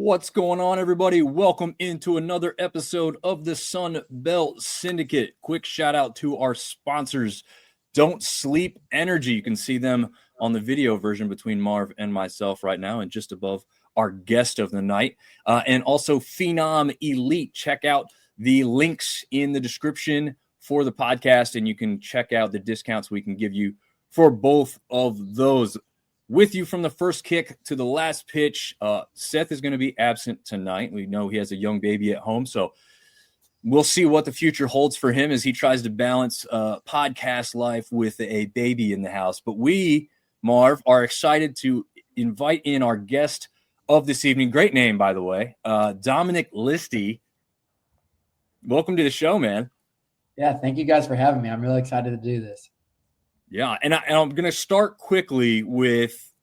What's going on, everybody? Welcome into another episode of the Sunbelt Syndicate. Quick shout out to our sponsors, Don't Sleep Energy. You can see them on the video version between Marv and myself right now, and just above our guest of the night. And also Phenom Elite. Check out the links in the description for the podcast, and you can check out the discounts we can give you for both of those. With you from the first kick to the last pitch, Seth is going to be absent tonight. We know he has a young baby at home, so we'll see what the future holds for him as he tries to balance podcast life with a baby in the house. But we, Marv, are excited to invite in our guest of this evening. Great name, by the way, Dominic Listi. Welcome to the show, man. Yeah, thank you guys for having me. I'm really excited to do this. Yeah, and I'm going to start quickly with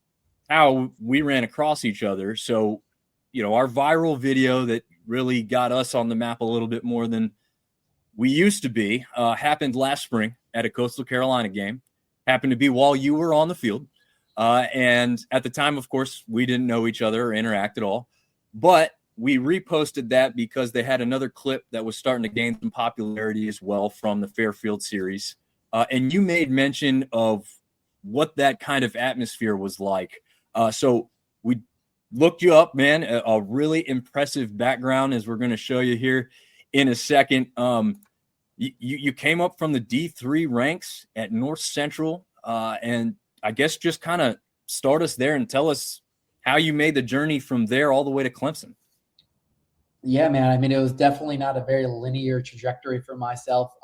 how we ran across each other. So, our viral video that really got us on the map a little bit more than we used to be happened last spring at a Coastal Carolina game. Happened to be while you were on the field. And at the time, of course, we didn't know each other or interact at all. But we reposted that because they had another clip that was starting to gain some popularity as well from the Fairfield series. And you made mention of what that kind of atmosphere was like. So we looked you up, man, a really impressive background, as we're going to show you here in a second. You came up from the D3 ranks at North Central, and I guess just kind of start us there and tell us how you made the journey from there all the way to Clemson. Yeah, man. I mean, it was definitely not a very linear trajectory for myself.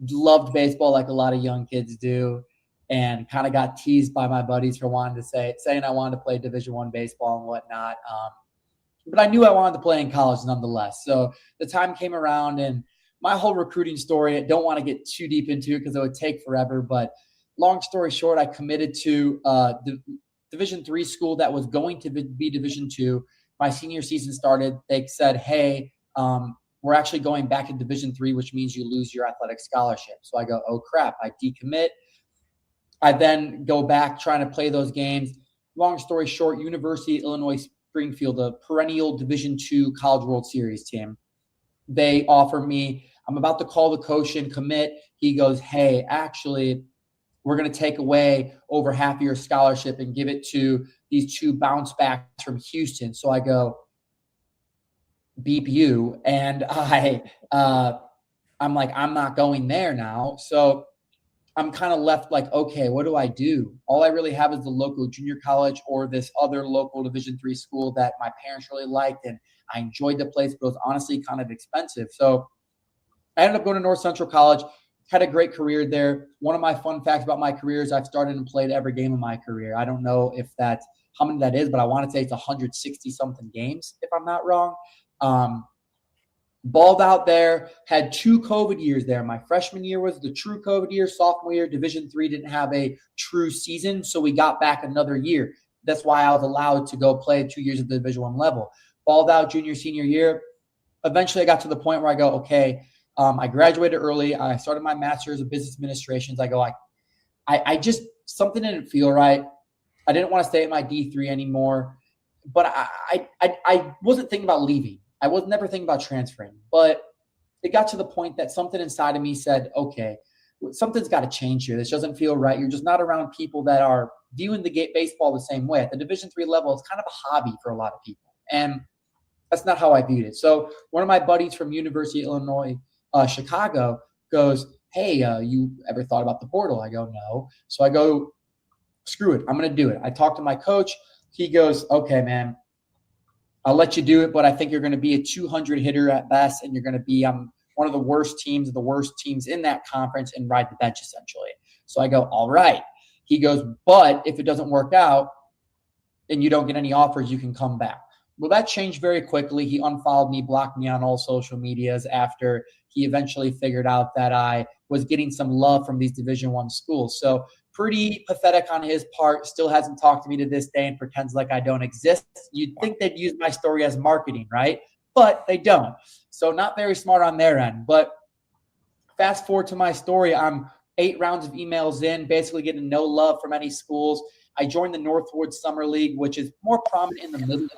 Loved baseball like a lot of young kids do, and kind of got teased by my buddies for wanting to saying I wanted to play Division I baseball and whatnot. But I knew I wanted to play in college nonetheless. So the time came around, and my whole recruiting story, I don't want to get too deep into it because it would take forever. But long story short, I committed to Division III school that was going to be Division II. My senior season started. They said, hey, we're actually going back to Division III, which means you lose your athletic scholarship. So I go, oh, crap, I decommit. I then go back trying to play those games. Long story short, University of Illinois Springfield, a perennial Division II College World Series team, they offer me, I'm about to call the coach and commit. He goes, hey, actually, we're going to take away over half of your scholarship and give it to these two bounce backs from Houston. So I go, beep you. And I'm like, I'm not going there now. So I'm kind of left like, okay, what do I do? All I really have is the local junior college or this other local Division III school that my parents really liked. And I enjoyed the place, but it was honestly kind of expensive. So I ended up going to North Central College, had a great career there. One of my fun facts about my career is I've started and played every game of my career. I don't know if that's how many that is, but I want to say it's 160 something games, if I'm not wrong. Balled out there, had 2 COVID years there. My freshman year was the true COVID year. Sophomore year, Division III didn't have a true season, so we got back another year. That's why I was allowed to go play 2 years at the Division I level. Balled out junior, senior year. Eventually, I got to the point where I go, okay, I graduated early. I started my master's of business administration. I go, I just, something didn't feel right. I didn't want to stay at my D3 anymore, but I wasn't thinking about leaving. I was never thinking about transferring, but it got to the point that something inside of me said, okay, something's got to change here. This doesn't feel right. You're just not around people that are viewing the baseball the same way. At the Division III level, it's kind of a hobby for a lot of people. And that's not how I viewed it. So one of my buddies from University of Illinois, Chicago goes, hey, you ever thought about the portal? I go, no. So I go, screw it. I'm going to do it. I talked to my coach. He goes, okay, man, I'll let you do it, but I think you're going to be a 200 hitter at best, and you're going to be one of the worst teams in that conference and ride the bench essentially. So I go, all right. He goes, but if it doesn't work out and you don't get any offers, you can come back. Well, that changed very quickly. He unfollowed me, blocked me on all social medias after he eventually figured out that I was getting some love from these Division I schools. So pretty pathetic on his part. Still hasn't talked to me to this day and pretends like I don't exist. You'd think they'd use my story as marketing, right? But they don't. So not very smart on their end. But fast forward to my story. I'm 8 rounds of emails in, basically getting no love from any schools. I joined the Northwood Summer League, which is more prominent in the Midwest.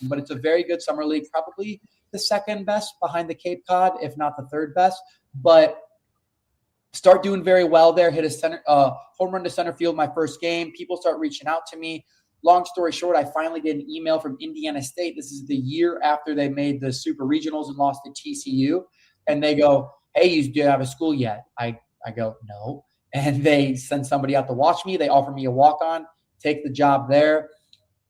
but it's a very good summer league, probably the second best behind the Cape Cod, if not the third best. But start doing very well there, hit a home run to center field my first game. People start reaching out to me. Long story short, I finally get an email from Indiana State. This is the year after they made the Super Regionals and lost to TCU. And they go, hey, do you have a school yet? I go, no. And they send somebody out to watch me. They offer me a walk-on, take the job there,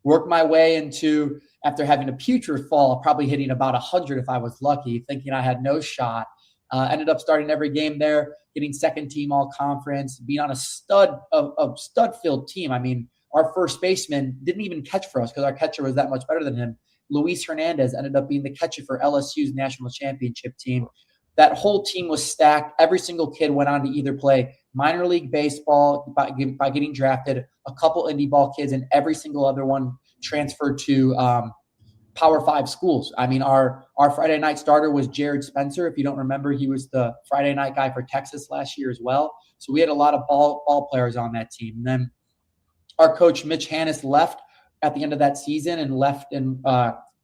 work my way into, after having a putrid fall, probably hitting about 100 if I was lucky, thinking I had no shot. Ended up starting every game there, getting second team all conference, being on a stud-filled team. I mean, our first baseman didn't even catch for us because our catcher was that much better than him. Luis Hernandez ended up being the catcher for LSU's national championship team. That whole team was stacked. Every single kid went on to either play minor league baseball by getting drafted, a couple indie ball kids, and every single other one transferred to Power 5 schools. I mean, our Friday night starter was Jared Spencer. If you don't remember, he was the Friday night guy for Texas last year as well. So we had a lot of ball players on that team. And then our coach, Mitch Hannes, left at the end of that season and left and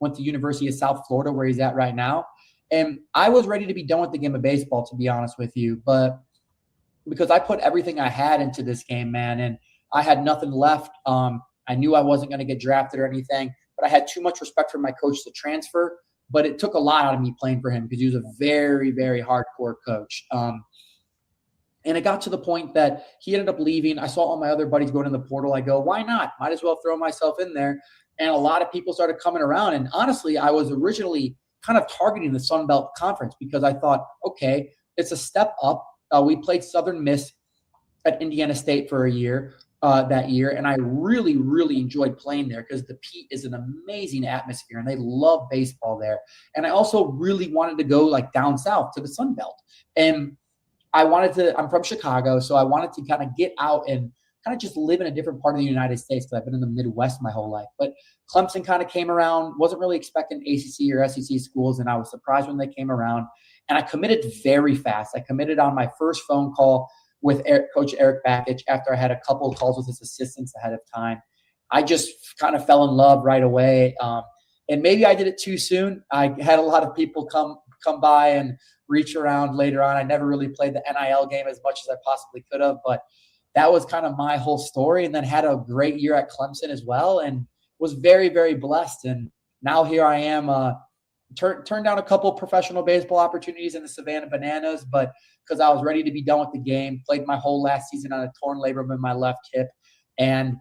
went to University of South Florida, where he's at right now. And I was ready to be done with the game of baseball, to be honest with you. But because I put everything I had into this game, man, and I had nothing left. I knew I wasn't going to get drafted or anything, but I had too much respect for my coach to transfer. But it took a lot out of me playing for him because he was a very, very hardcore coach. And it got to the point that he ended up leaving. I saw all my other buddies going in the portal. I go, why not? Might as well throw myself in there. And a lot of people started coming around. And honestly, I was originally kind of targeting the Sunbelt Conference because I thought, okay, it's a step up. We played Southern Miss at Indiana State for a year that year, and I really, really enjoyed playing there because the Pete is an amazing atmosphere, and they love baseball there. And I also really wanted to go like down south to the Sunbelt. And I'm from Chicago, so I wanted to kind of get out and kind of just live in a different part of the United States because I've been in the Midwest my whole life. But Clemson kind of came around, wasn't really expecting ACC or SEC schools, and I was surprised when they came around. And I committed very fast. I committed on my first phone call with Coach Eric Bakich after I had a couple of calls with his assistants ahead of time. I just kind of fell in love right away. And maybe I did it too soon. I had a lot of people come by and reach around later on. I never really played the NIL game as much as I possibly could have, but that was kind of my whole story. And then had a great year at Clemson as well and was very, very blessed. And now here I am, turned down a couple of professional baseball opportunities in the Savannah Bananas, but because I was ready to be done with the game, played my whole last season on a torn labrum in my left hip. And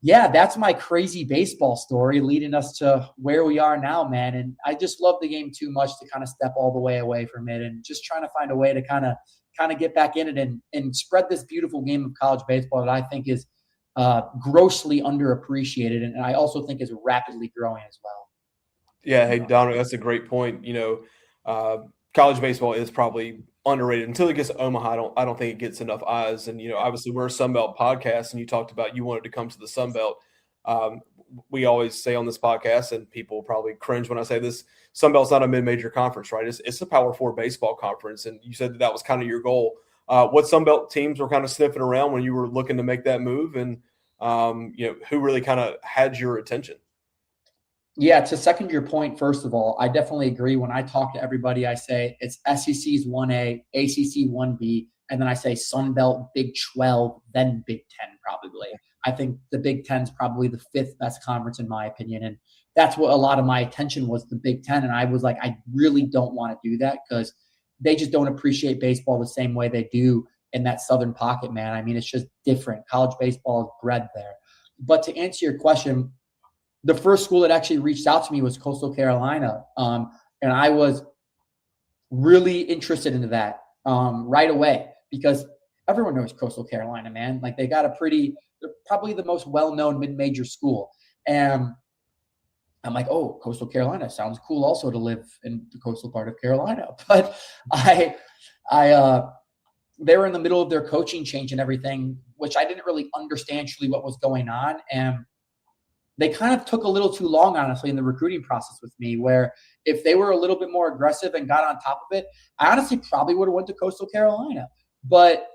yeah, that's my crazy baseball story leading us to where we are now, man. And I just love the game too much to kind of step all the way away from it and just trying to find a way to kind of get back in it and spread this beautiful game of college baseball that I think is grossly underappreciated. And I also think is rapidly growing as well. Yeah. Hey, Dominic, that's a great point. College baseball is probably underrated until it gets to Omaha. I don't think it gets enough eyes. And, obviously we're a Sunbelt podcast and you talked about you wanted to come to the Sunbelt. We always say on this podcast, and people probably cringe when I say this, Sunbelt's not a mid-major conference, right? It's a Power 4 baseball conference. And you said that was kind of your goal. What Sunbelt teams were kind of sniffing around when you were looking to make that move? And, who really kind of had your attention? Yeah, to second your point, first of all, I definitely agree. When I talk to everybody, I say it's SEC's 1A, ACC 1B, and then I say Sun Belt, Big 12, then Big 10 probably. I think the Big 10 is probably the fifth best conference in my opinion, and that's what a lot of my attention was, the Big 10, and I was like, I really don't want to do that because they just don't appreciate baseball the same way they do in that southern pocket, man. I mean, it's just different. College baseball is bred there. But to answer your question, the first school that actually reached out to me was Coastal Carolina. And I was really interested into that right away because everyone knows Coastal Carolina, man. Like they're probably the most well-known mid-major school. And I'm like, oh, Coastal Carolina sounds cool also to live in the coastal part of Carolina. But they were in the middle of their coaching change and everything, which I didn't really understand truly what was going on. And they kind of took a little too long, honestly, in the recruiting process with me, where if they were a little bit more aggressive and got on top of it, I honestly probably would have went to Coastal Carolina. But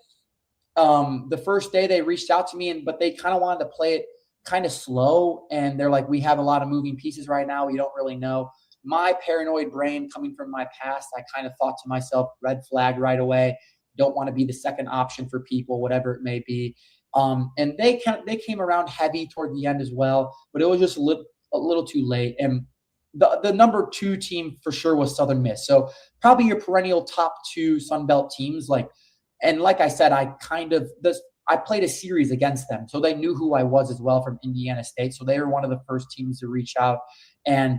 the first day they reached out to me, but they kind of wanted to play it kind of slow, and they're like, we have a lot of moving pieces right now. We don't really know. My paranoid brain coming from my past, I kind of thought to myself, red flag right away. Don't want to be the second option for people, whatever it may be. And they came around heavy toward the end as well, but it was just a little too late. And the number 2 team for sure was Southern Miss. So probably your perennial top 2 Sunbelt teams. Like I said, I played a series against them, so they knew who I was as well from Indiana State. So they were one of the first teams to reach out. And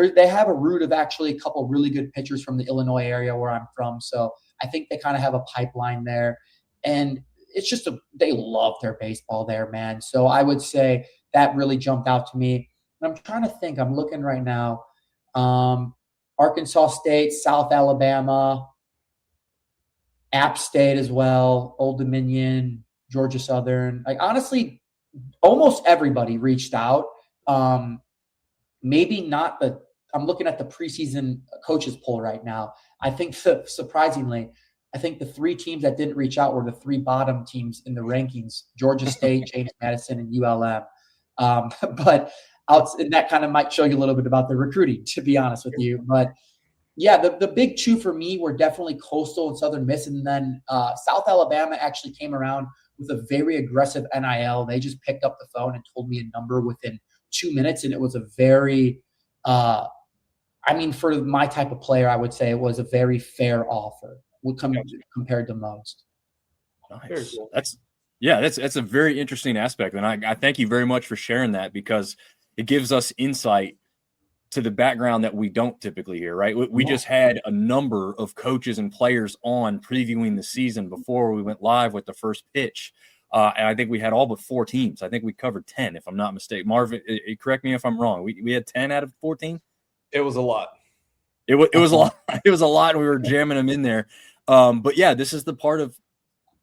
they have a root of actually a couple really good pitchers from the Illinois area where I'm from. So I think they kind of have a pipeline there. And it's just they love their baseball there, man. So I would say that really jumped out to me. And I'm trying to think. I'm looking right now. Arkansas State, South Alabama, App State as well, Old Dominion, Georgia Southern. Like, honestly, almost everybody reached out. Maybe not I'm looking at the preseason coaches poll right now. I think surprisingly, I think the 3 teams that didn't reach out were the 3 bottom teams in the rankings: Georgia State, James Madison, and ULM. And that kind of might show you a little bit about the recruiting, to be honest with you. But yeah, the big 2 for me were definitely Coastal and Southern Miss. And then South Alabama actually came around with a very aggressive NIL. They just picked up the phone and told me a number within 2 minutes. And it was a very, for my type of player, I would say it was a very fair offer compared to most. Nice. That's a very interesting aspect. And I thank you very much for sharing that, because it gives us insight to the background that we don't typically hear, right? We just had a number of coaches and players on previewing the season before we went live with the first pitch. And I think we had all but 4 teams. I think we covered 10, if I'm not mistaken. Marv, correct me if I'm wrong. We had 10 out of 14? It was a lot. It was a lot. It was a lot, and we were jamming them in there. But yeah, this is the part of,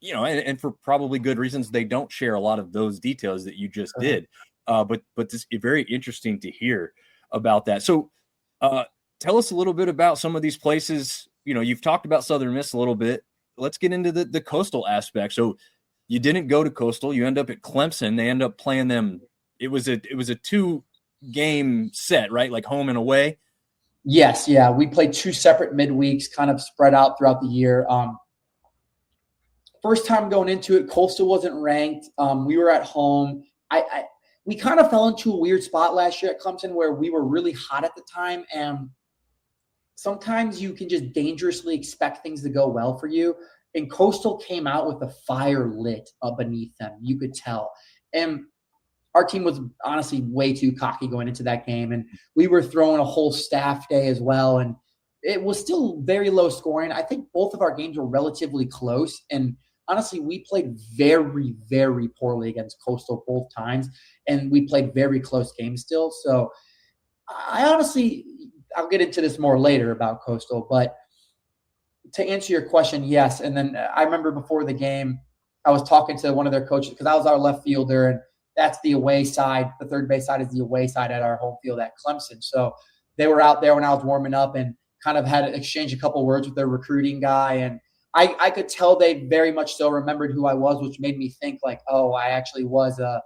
and for probably good reasons, they don't share a lot of those details that you just did. But it's very interesting to hear about that. So tell us a little bit about some of these places. You've talked about Southern Miss a little bit. Let's get into the Coastal aspect. So you didn't go to Coastal. You end up at Clemson. They end up playing them. It was a 2-game set, right? Like home and away. Yes. Yeah. We played 2 separate midweeks, kind of spread out throughout the year. First time going into it, Coastal wasn't ranked. We were at home. We kind of fell into a weird spot last year at Clemson where we were really hot at the time, and sometimes you can just dangerously expect things to go well for you. And Coastal came out with the fire lit beneath them. You could tell. And our team was honestly way too cocky going into that game, and we were throwing a whole staff day as well, and it was still very low scoring. I think both of our games were relatively close, and honestly, we played very, very poorly against Coastal both times, and we played very close games still. So I'll get into this more later about Coastal, but to answer your question, yes. And then I remember before the game, I was talking to one of their coaches because I was our left fielder, and that's the away side. The third base side is the away side at our home field at Clemson. So they were out there when I was warming up and kind of had to exchange a couple words with their recruiting guy. And I could tell they very much so remembered who I was, which made me think like, oh, I actually was a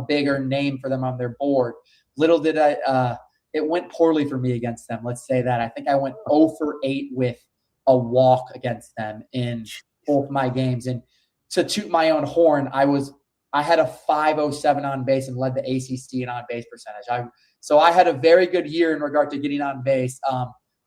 bigger name for them on their board. Little did it went poorly for me against them. Let's say that. I think I went 0 for 8 with a walk against them in both my games. And to toot my own horn, I had a 5.07 on base and led the ACC in on base percentage. So I had a very good year in regard to getting on base,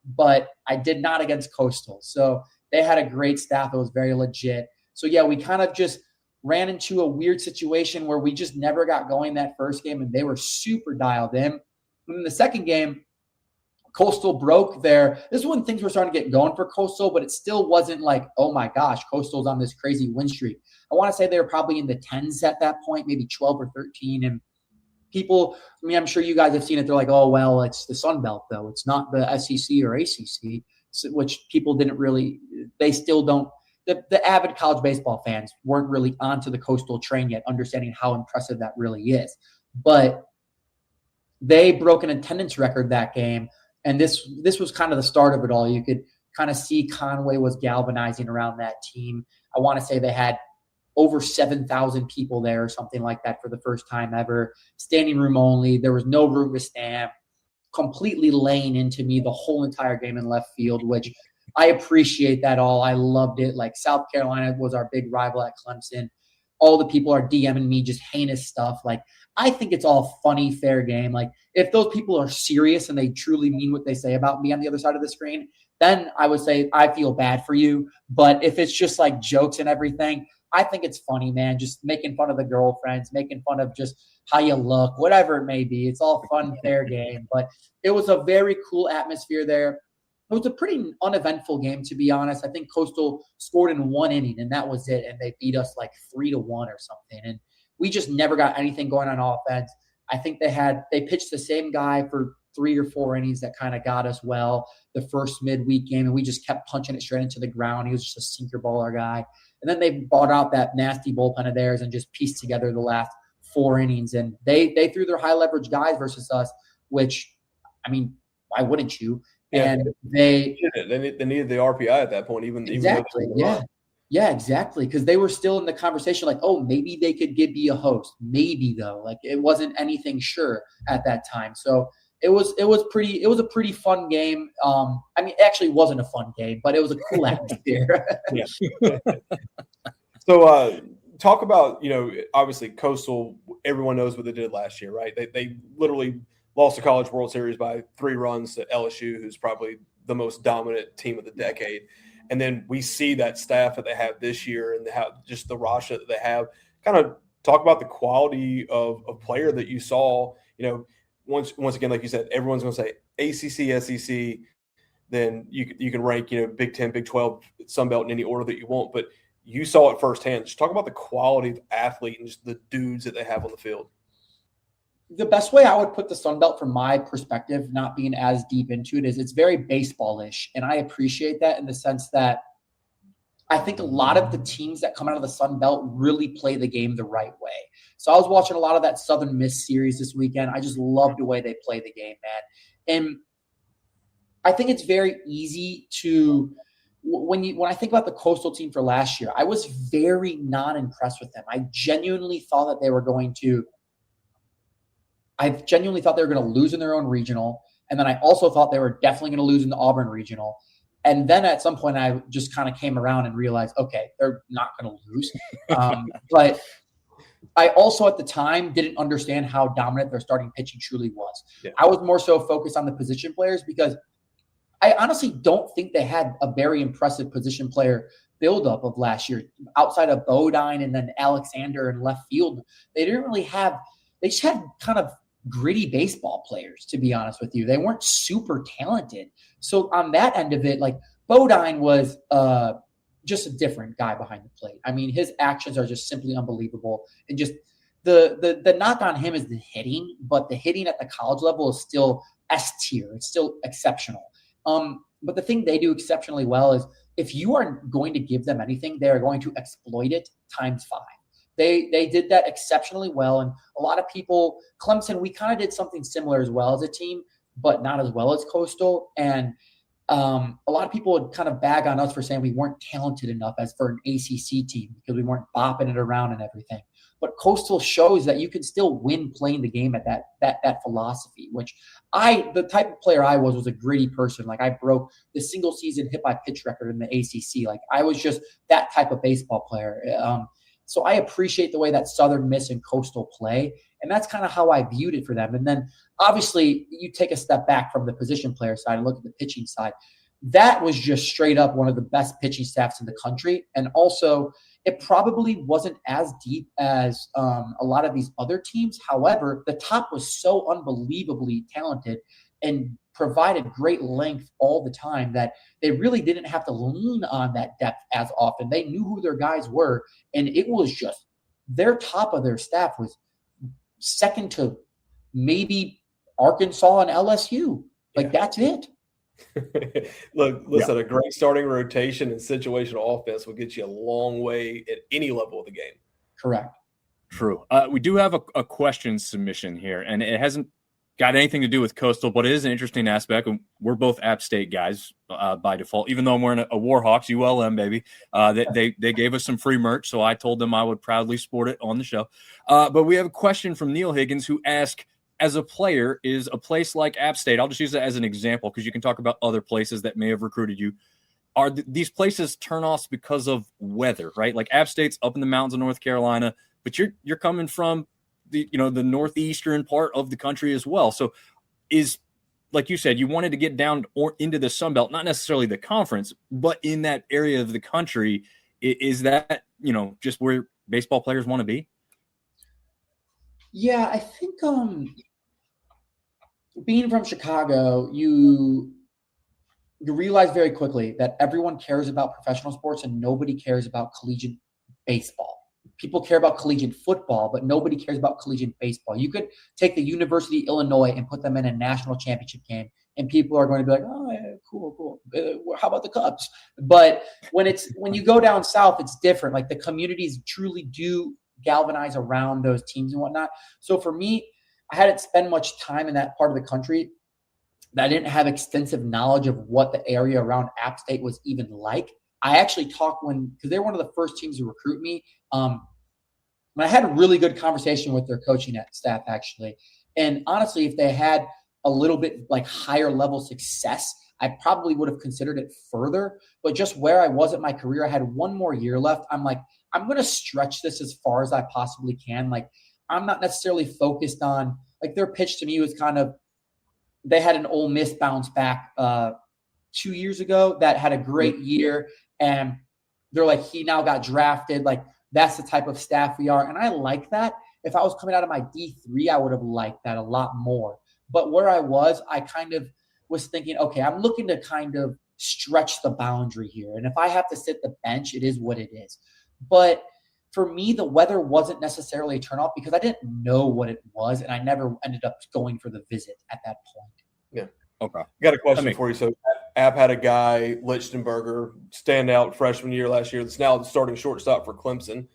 but I did not against Coastal. So they had a great staff. It was very legit. So yeah, we kind of just ran into a weird situation where we just never got going that first game, and they were super dialed in. And in the second game, Coastal broke there. This is when things were starting to get going for Coastal, but it still wasn't like, oh my gosh, Coastal's on this crazy win streak. I want to say they were probably in the 10s at that point, maybe 12 or 13. And people, I'm sure you guys have seen it. They're like, oh, well, it's the Sun Belt, though. It's not the SEC or ACC, which people didn't really, they still don't. The avid college baseball fans weren't really onto the Coastal train yet, understanding how impressive that really is. But they broke an attendance record that game. And this was kind of the start of it all. You could kind of see Conway was galvanizing around that team. I want to say they had over 7,000 people there or something like that for the first time ever. Standing room only. There was no room to stand. Completely laying into me the whole entire game in left field, which I appreciate that all. I loved it. Like South Carolina was our big rival at Clemson. All the people are DMing me just heinous stuff. Like, I think it's all funny, fair game. Like, if those people are serious and they truly mean what they say about me on the other side of the screen, then I would say I feel bad for you. But if it's just like jokes and everything, I think it's funny, man. Just making fun of the girlfriends, making fun of just how you look, whatever it may be. It's all fun, fair game. But it was a very cool atmosphere there. It was a pretty uneventful game, to be honest. I think Coastal scored in 1 inning, and that was it. And they beat us like 3-1 or something. And we just never got anything going on offense. I think they pitched the same guy for 3 or 4 innings that kind of got us well the first midweek game, and we just kept punching it straight into the ground. He was just a sinker baller guy. And then they bought out that nasty bullpen of theirs and just pieced together the last 4 innings. And they threw their high leverage guys versus us, which, I mean, why wouldn't you? Yeah, and they needed the RPI at that point, exactly, yeah, exactly, because they were still in the conversation, like, oh, maybe they could be a host, maybe though, like it wasn't anything sure at that time. So it was a pretty fun game. I mean, it actually wasn't a fun game, but it was a cool atmosphere. So talk about, obviously Coastal. Everyone knows what they did last year, right? They literally lost the College World Series by 3 runs to LSU, who's probably the most dominant team of the decade. And then we see that staff that they have this year and just the roster that they have. Kind of talk about the quality of player that you saw. Once again, like you said, everyone's going to say ACC, SEC. Then you can rank, Big 10, Big 12, Sunbelt in any order that you want. But you saw it firsthand. Just talk about the quality of athlete and just the dudes that they have on the field. The best way I would put the Sun Belt from my perspective, not being as deep into it, is it's very baseball-ish. And I appreciate that in the sense that I think a lot of the teams that come out of the Sun Belt really play the game the right way. So I was watching a lot of that Southern Miss series this weekend. I just love the way they play the game, man. And I think it's very easy to when I think about the Coastal team for last year, I was very not impressed with them. I genuinely thought that they were going to lose in their own regional. And then I also thought they were definitely going to lose in the Auburn regional. And then at some point I just kind of came around and realized, okay, they're not going to lose. But I also at the time didn't understand how dominant their starting pitching truly was. Yeah. I was more so focused on the position players because I honestly don't think they had a very impressive position player buildup of last year outside of Bodine and then Alexander in left field. They just had kind of gritty baseball players, to be honest with you. They weren't super talented. So on that end of it, like Bodine was just a different guy behind the plate. I mean, his actions are just simply unbelievable. And just the knock on him is the hitting, but the hitting at the college level is still S tier. It's still exceptional. But the thing they do exceptionally well is if you are going to give them anything, they are going to exploit it times 5. They did that exceptionally well. And a lot of people, Clemson, we kind of did something similar as well as a team, but not as well as Coastal. And a lot of people would kind of bag on us for saying we weren't talented enough as for an ACC team because we weren't bopping it around and everything. But Coastal shows that you can still win playing the game at that philosophy, which the type of player I was a gritty person. Like I broke the single season hit by pitch record in the ACC. Like I was just that type of baseball player. So I appreciate the way that Southern Miss and Coastal play, and that's kind of how I viewed it for them. And then obviously you take a step back from the position player side and look at the pitching side. That was just straight up one of the best pitching staffs in the country. And also it probably wasn't as deep as a lot of these other teams. However, the top was so unbelievably talented and provided great length all the time that they really didn't have to lean on that depth as often. They knew who their guys were, and it was just their top of their staff was second to maybe Arkansas and LSU. Like, that's it. Look, listen, a great starting rotation and situational offense will get you a long way at any level of the game. Correct. True. We do have a question submission here, and it hasn't got anything to do with Coastal, but it is an interesting aspect. We're both App State guys by default, even though I'm wearing a Warhawks ULM, baby. They gave us some free merch, so I told them I would proudly sport it on the show. But we have a question from Neil Higgins who asked, as a player, is a place like App State, I'll just use that as an example because you can talk about other places that may have recruited you. Are these places turnoffs because of weather, right? Like App State's up in the mountains of North Carolina, but you're coming from the northeastern part of the country as well. So is, like you said, you wanted to get down or into the sunbelt, not necessarily the conference, but in that area of the country. Is that, just where baseball players want to be? Yeah, I think being from Chicago, you realize very quickly that everyone cares about professional sports and nobody cares about collegiate baseball. People care about collegiate football, but nobody cares about collegiate baseball. You could take the University of Illinois and put them in a national championship game, and people are going to be like, "Oh, yeah, cool. How about the Cubs?" But when you go down south, it's different. Like the communities truly do galvanize around those teams and whatnot. So for me, I hadn't spent much time in that part of the country. That I didn't have extensive knowledge of what the area around App State was even like. I actually talked because they were one of the first teams to recruit me. I had a really good conversation with their coaching staff, actually. And honestly, if they had a little bit like higher level success, I probably would have considered it further. But just where I was at my career, I had one more year left. I'm like, I'm going to stretch this as far as I possibly can. Like, I'm not necessarily focused on, like, their pitch to me was kind of, they had an Ole Miss bounce back 2 years ago that had a great year. And they're like, he now got drafted. Like, that's the type of staff we are. And I like that. If I was coming out of my D3, I would have liked that a lot more. But where I was, I kind of was thinking, okay, I'm looking to kind of stretch the boundary here. And if I have to sit the bench, it is what it is. But for me, the weather wasn't necessarily a turnoff because I didn't know what it was. And I never ended up going for the visit at that point. Yeah. Okay. Got a question for you. So App had a guy, Lichtenberger, standout freshman year last year. That's now the starting shortstop for Clemson.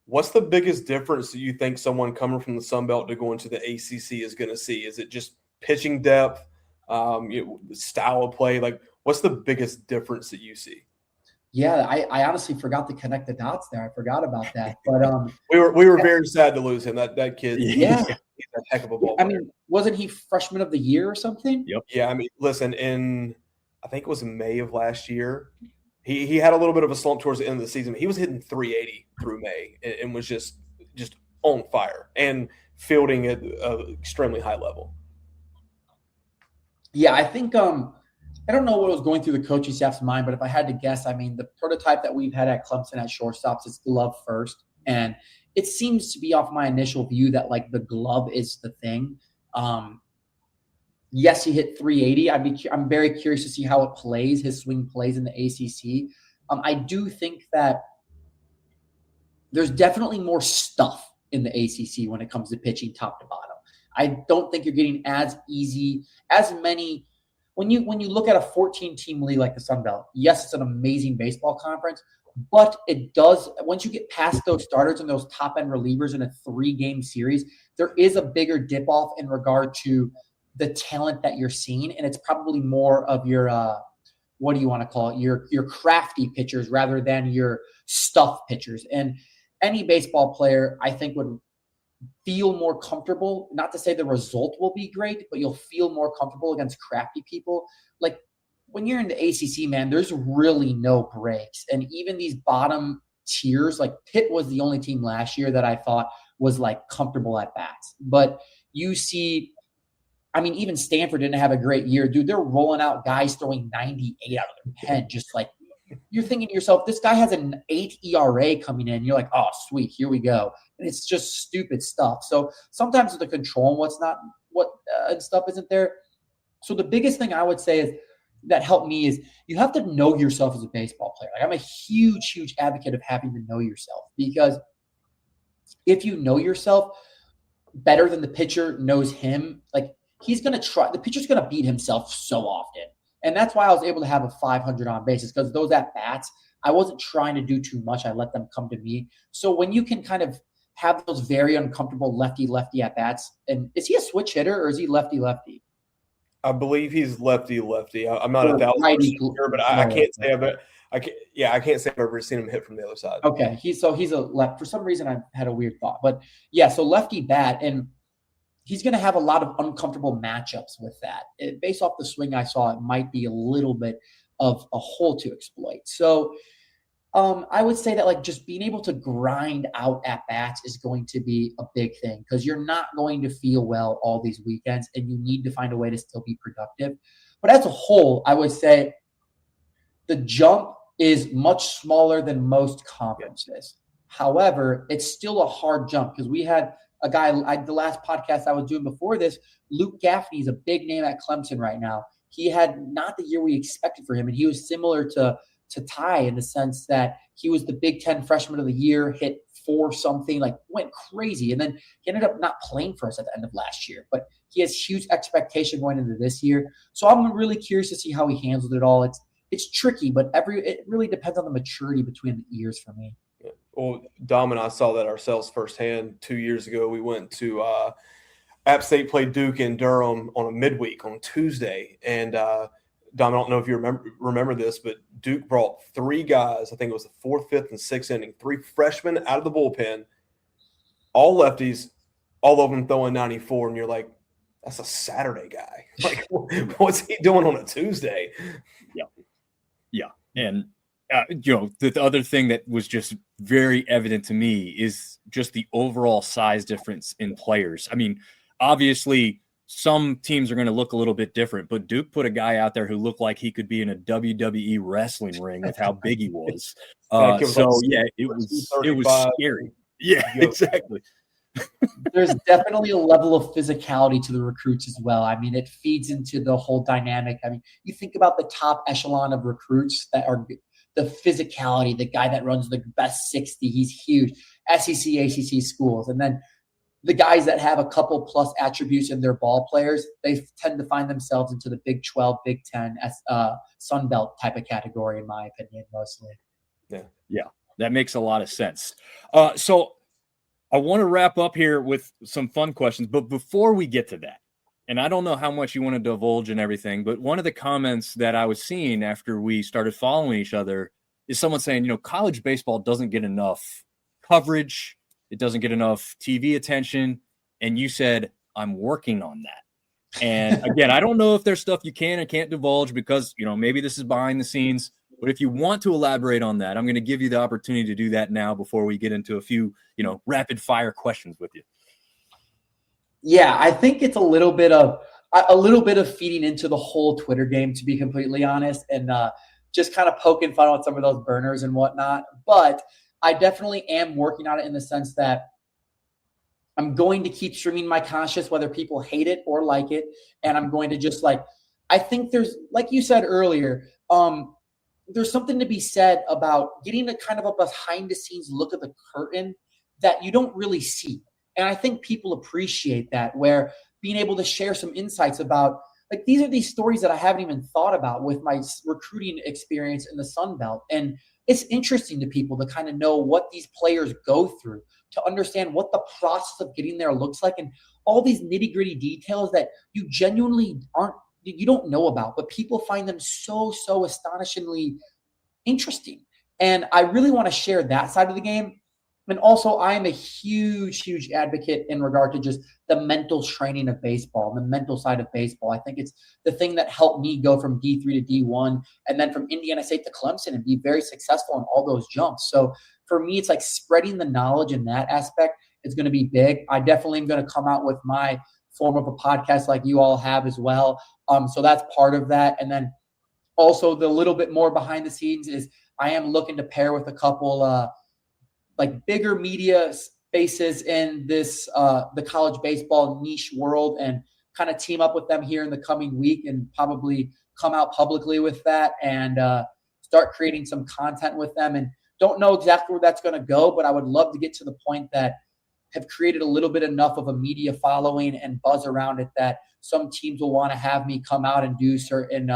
What's the biggest difference that you think someone coming from the Sun Belt to go into the ACC is going to see? Is it just pitching depth, the style of play? Like, what's the biggest difference that you see? Yeah, I honestly forgot to connect the dots there. I forgot about that. But we were very sad to lose him. That kid, yeah, he's a heck of a ball player. I mean, wasn't he freshman of the year or something? Yep. Yeah, I mean, listen, I think it was May of last year, he had a little bit of a slump towards the end of the season. He was hitting 380 through May and was just on fire and fielding at an extremely high level. Yeah, I think I don't know what was going through the coaching staff's mind, but if I had to guess, I mean, the prototype that we've had at Clemson at shortstops is glove first. And it seems to be off my initial view that, like, the glove is the thing. Yes, he hit 380. I'm very curious to see how it plays, his swing plays in the ACC. I do think that there's definitely more stuff in the ACC when it comes to pitching top to bottom. I don't think you're getting as many – when you look at a 14-team league like the Sun Belt, yes, it's an amazing baseball conference, but it does – once you get past those starters and those top-end relievers in a 3-game series, there is a bigger dip-off in regard to the talent that you're seeing, and it's probably more of your what do you want to call it, your crafty pitchers rather than your stuff pitchers. And any baseball player, I think, would feel more comfortable, not to say the result will be great, but you'll feel more comfortable against crafty people. Like, when you're in the ACC, man, there's really no breaks. And even these bottom tiers, like Pitt was the only team last year that I thought was, like, comfortable at bats. But you see, I mean, even Stanford didn't have a great year. Dude, they're rolling out guys throwing 98 out of their pen, just like, you're thinking to yourself, this guy has an 8 ERA coming in. You're like, oh, sweet, here we go. And it's just stupid stuff. So sometimes the control and what's not, and stuff isn't there. So the biggest thing I would say is that helped me is you have to know yourself as a baseball player. Like, I'm a huge, huge advocate of having to know yourself, because if you know yourself better than the pitcher knows him, like, he's going to try. The pitcher's going to beat himself so often. And that's why I was able to have a 500 on bases, because those at-bats, I wasn't trying to do too much. I let them come to me. So when you can kind of have those very uncomfortable lefty at-bats. And is he a switch hitter or is he lefty-lefty? I believe he's lefty. I'm not 1,000% sure, but I can't say I can't say I've ever seen him hit from the other side. Okay, he's a left. For some reason, I had a weird thought, but yeah, so lefty bat, and he's going to have a lot of uncomfortable matchups with that. Based off the swing I saw, it might be a little bit of a hole to exploit. So I would say that like just being able to grind out at bats is going to be a big thing because you're not going to feel well all these weekends and you need to find a way to still be productive. But as a whole, I would say the jump is much smaller than most conferences. However, it's still a hard jump because we had a guy, the last podcast I was doing before this, Luke Gaffney is a big name at Clemson right now. He had not the year we expected for him, and he was similar to Ty in the sense that he was the Big Ten Freshman of the Year, hit 4 something, like went crazy. And then he ended up not playing for us at the end of last year. But he has huge expectation going into this year. So I'm really curious to see how he handled it all. It's tricky, but it really depends on the maturity between the years for me. Yeah. Well, Dom and I saw that ourselves firsthand 2 years ago. We went to App State played Duke in Durham on a midweek on Tuesday. And Dom, I don't know if you remember this, but Duke brought 3 guys. I think it was the 4th, 5th, and 6th inning. 3 freshmen out of the bullpen, all lefties, all of them throwing 94. And you're like, that's a Saturday guy. Like, what's he doing on a Tuesday? Yeah. And, the other thing that was just very evident to me is just the overall size difference in players. I mean, obviously – some teams are going to look a little bit different, but Duke put a guy out there who looked like he could be in a WWE wrestling ring with how big he was. It was scary. Yeah, exactly. There's definitely a level of physicality to the recruits as well. I mean, it feeds into the whole dynamic. I mean, you think about the top echelon of recruits that are the physicality, the guy that runs the best 60, he's huge, SEC, ACC schools. And then the guys that have a couple plus attributes in their ball players, they tend to find themselves into the Big 12, Big 10, sunbelt type of category, in my opinion, mostly. Yeah, that makes a lot of sense. So I want to wrap up here with some fun questions, but before we get to that, and I don't know how much you want to divulge and everything, but one of the comments that I was seeing after we started following each other is someone saying, college baseball doesn't get enough coverage. It doesn't get enough TV attention. And you said, I'm working on that. And again, I don't know if there's stuff you can and can't divulge because, maybe this is behind the scenes. But if you want to elaborate on that, I'm going to give you the opportunity to do that now before we get into a few, rapid fire questions with you. Yeah, I think it's a little bit of feeding into the whole Twitter game, to be completely honest, and just kind of poking fun at some of those burners and whatnot. But I definitely am working on it in the sense that I'm going to keep streaming my conscious, whether people hate it or like it. And I'm going to just I think there's, like you said earlier, there's something to be said about getting a kind of a behind the scenes look at the curtain that you don't really see. And I think people appreciate that, where being able to share some insights about, these are these stories that I haven't even thought about with my recruiting experience in the Sun Belt. And it's interesting to people to kind of know what these players go through, to understand what the process of getting there looks like, and all these nitty-gritty details that you genuinely you don't know about, but people find them so astonishingly interesting. And I really want to share that side of the game. And also, I am a huge advocate in regard to just the mental training of baseball, the mental side of baseball. I think it's the thing that helped me go from D3 to D1 and then from Indiana State to Clemson and be very successful in all those jumps. So for me, it's spreading the knowledge in that aspect is going to be big. I definitely am going to come out with my form of a podcast like you all have as well. So that's part of that. And then also the little bit more behind the scenes is I am looking to pair with a couple bigger media spaces in this the college baseball niche world and kind of team up with them here in the coming week and probably come out publicly with that and start creating some content with them. And don't know exactly where that's going to go, but I would love to get to the point that have created a little bit enough of a media following and buzz around it that some teams will want to have me come out and do certain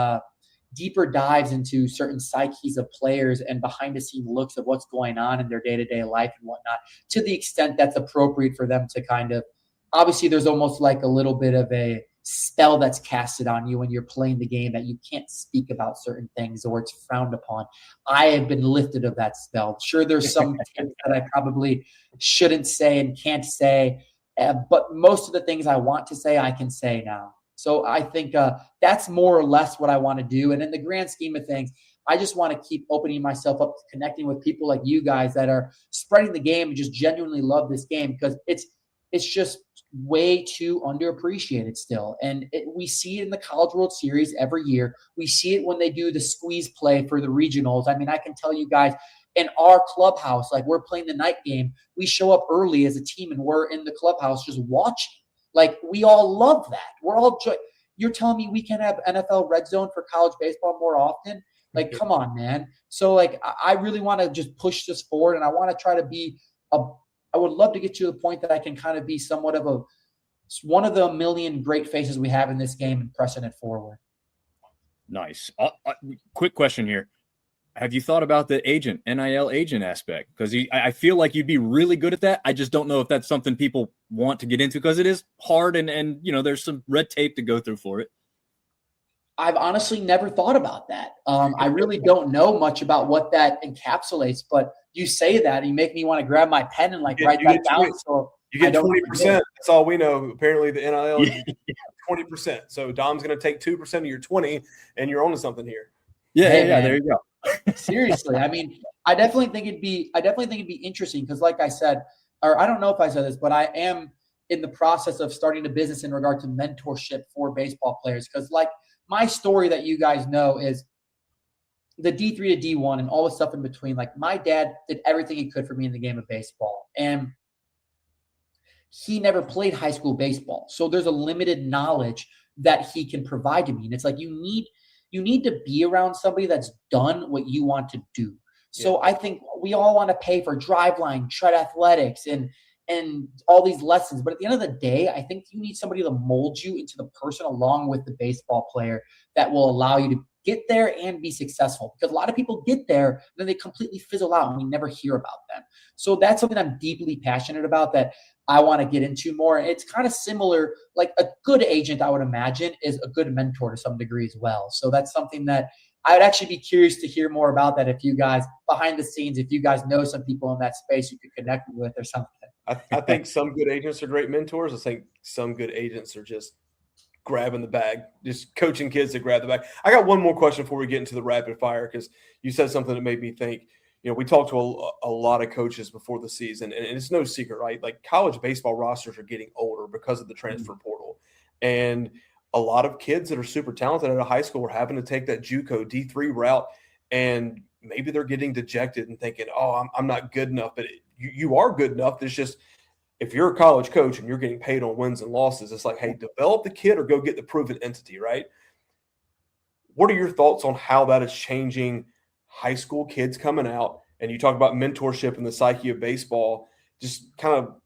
deeper dives into certain psyches of players and behind the scene looks of what's going on in their day-to-day life and whatnot, to the extent that's appropriate for them to kind of, obviously there's almost like a little bit of a spell that's casted on you when you're playing the game that you can't speak about certain things or it's frowned upon. I have been lifted of that spell. Sure, there's some things that I probably shouldn't say and can't say, but most of the things I want to say, I can say now. So I think that's more or less what I want to do. And in the grand scheme of things, I just want to keep opening myself up to connecting with people like you guys that are spreading the game and just genuinely love this game, because it's just way too underappreciated still. And we see it in the College World Series every year. We see it when they do the squeeze play for the regionals. I mean, I can tell you guys, in our clubhouse, like we're playing the night game, we show up early as a team and we're in the clubhouse just watching. Like, we all love that. We're all you're telling me we can have NFL Red Zone for college baseball more often? Like, come on, man. So, like, I really want to just push this forward, and I want to try to be I would love to get to the point that I can kind of be somewhat of one of the million great faces we have in this game and pressing it forward. Nice. Quick question here. Have you thought about the NIL agent aspect? Because I feel like you'd be really good at that. I just don't know if that's something people want to get into, because it is hard and there's some red tape to go through for it. I've honestly never thought about that. I really don't know much about what that encapsulates, but you say that and you make me want to grab my pen and write that down. So you get 20%. That's all we know. Apparently the NIL is 20%. So Dom's going to take 2% of your 20, and you're onto something here. Yeah, there you go. Seriously, I mean, I definitely think it'd be interesting, because, like I said, or I don't know if I said this, but I am in the process of starting a business in regard to mentorship for baseball players. Because, like, my story that you guys know is the D3 to D1 and all the stuff in between. Like, my dad did everything he could for me in the game of baseball, and he never played high school baseball, so there's a limited knowledge that he can provide to me. And it's like, you need to be around somebody that's done what you want to do. So I think we all want to pay for driveline, tread athletics, and all these lessons. But at the end of the day, I think you need somebody to mold you into the person along with the baseball player that will allow you to get there and be successful. Because a lot of people get there, then they completely fizzle out and we never hear about them. So that's something I'm deeply passionate about that I want to get into more. It's kind of similar, like a good agent, I would imagine, is a good mentor to some degree as well. So that's something that I would actually be curious to hear more about, that if you guys, behind the scenes, if you guys know some people in that space you could connect with or something. I think some good agents are great mentors. I think some good agents are just grabbing the bag, just coaching kids to grab the bag. I got one more question before we get into the rapid fire, because you said something that made me think. We talked to a lot of coaches before the season, and it's no secret, right? Like, college baseball rosters are getting older because of the transfer portal. And a lot of kids that are super talented out of high school are having to take that JUCO D3 route, and maybe they're getting dejected and thinking, oh, I'm not good enough. But you are good enough. There's just, if you're a college coach and you're getting paid on wins and losses, it's like, hey, develop the kid or go get the proven entity, right? What are your thoughts on how that is changing high school kids coming out? And you talk about mentorship and the psyche of baseball, just kind of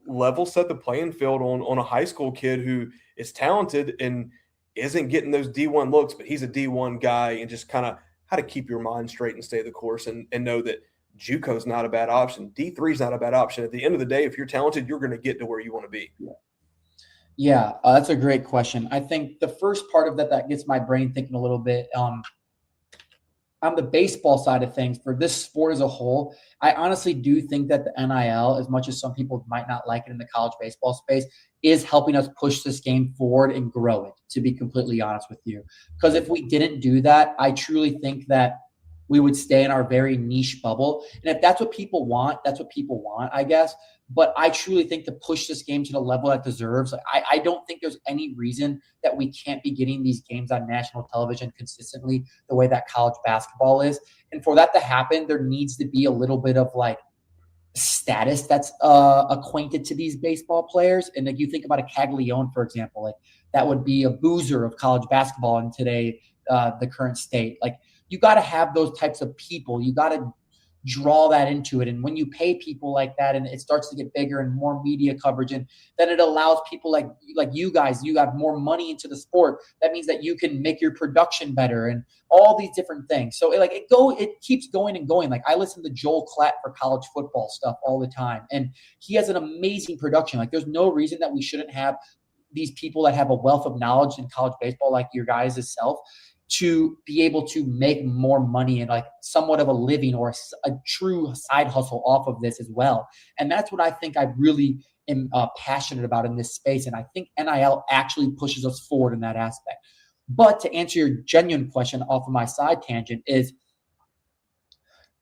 level set the playing field on a high school kid who is talented and isn't getting those D1 looks, but he's a D1 guy, and just kind of how to keep your mind straight and stay the course and know that JUCO is not a bad option. D3 is not a bad option. At the end of the day, if you're talented, you're going to get to where you want to be. Yeah, that's a great question. I think the first part of that gets my brain thinking a little bit. On the baseball side of things, for this sport as a whole, I honestly do think that the NIL, as much as some people might not like it in the college baseball space, is helping us push this game forward and grow it, to be completely honest with you. Because if we didn't do that, I truly think that we would stay in our very niche bubble. And if that's what people want, that's what people want, I guess. But I truly think to push this game to the level that deserves, I don't think there's any reason that we can't be getting these games on national television consistently the way that college basketball is. And for that to happen, there needs to be a little bit of like status that's acquainted to these baseball players. And like, you think about a Caglione, for example, like that would be a Boozer of college basketball in today, the current state. Like, you got to have those types of people. You got to draw that into it. And when you pay people like that and it starts to get bigger and more media coverage, and then it allows people like you guys, you have more money into the sport. That means that you can make your production better and all these different things. So it keeps going and going. Like I listen to Joel Klatt for college football stuff all the time. And he has an amazing production. Like there's no reason that we shouldn't have these people that have a wealth of knowledge in college baseball, like your guys' self, to be able to make more money and like somewhat of a living or a true side hustle off of this as well. And that's what I think I really am passionate about in this space. And I think NIL actually pushes us forward in that aspect. But to answer your genuine question off of my side tangent is,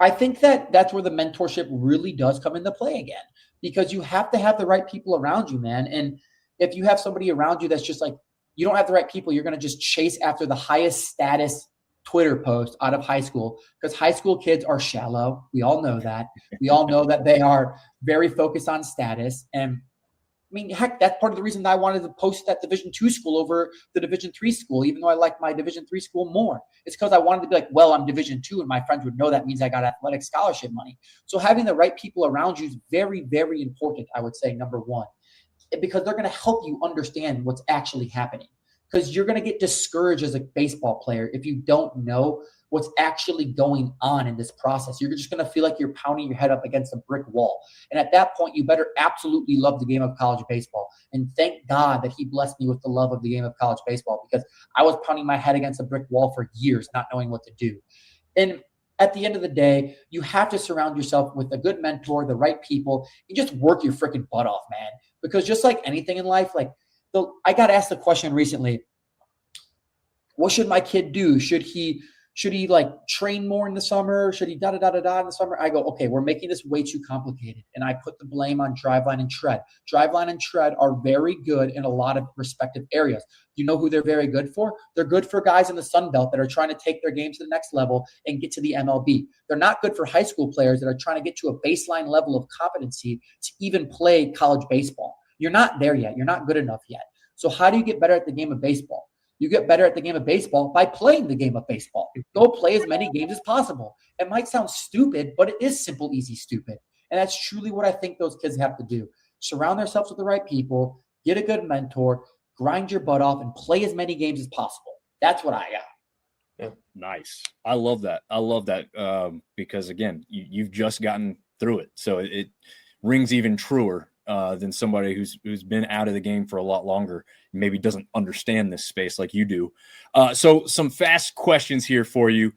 I think that's where the mentorship really does come into play again, because you have to have the right people around you, man. And if you have somebody around you that's just like, you don't have the right people, you're going to just chase after the highest status Twitter post out of high school, because high school kids are shallow. We all know that. We all know that they are very focused on status. And I mean, heck, that's part of the reason that I wanted to post that Division II school over the Division III school, even though I like my Division III school more. It's because I wanted to be like, well, I'm Division II, and my friends would know that means I got athletic scholarship money. So having the right people around you is very, very important, I would say, number one, because they're going to help you understand what's actually happening. Because you're going to get discouraged as a baseball player if you don't know what's actually going on in this process. You're just going to feel like you're pounding your head up against a brick wall. And at that point, you better absolutely love the game of college baseball. And thank God that he blessed me with the love of the game of college baseball, because I was pounding my head against a brick wall for years, not knowing what to do. And at the end of the day, you have to surround yourself with a good mentor, the right people, and just work your freaking butt off, man. Because just like anything in life, I got asked a question recently. What should my kid do? Should he like train more in the summer? Should he in the summer? I go, okay, we're making this way too complicated. And I put the blame on driveline and tread. Driveline and tread are very good in a lot of respective areas. You know who they're very good for? They're good for guys in the sunbelt that are trying to take their game to the next level and get to the MLB. They're not good for high school players that are trying to get to a baseline level of competency to even play college baseball. You're not there yet. You're not good enough yet. So how do you get better at the game of baseball? You get better at the game of baseball by playing the game of baseball. Go play as many games as possible. It might sound stupid, but it is simple, easy, stupid. And that's truly what I think those kids have to do. Surround themselves with the right people, get a good mentor, grind your butt off, and play as many games as possible. That's what I got. Yeah. Nice. I love that. Because, again, you've just gotten through it. So it rings even truer than somebody who's been out of the game for a lot longer, maybe doesn't understand this space like you do. So some fast questions here for you.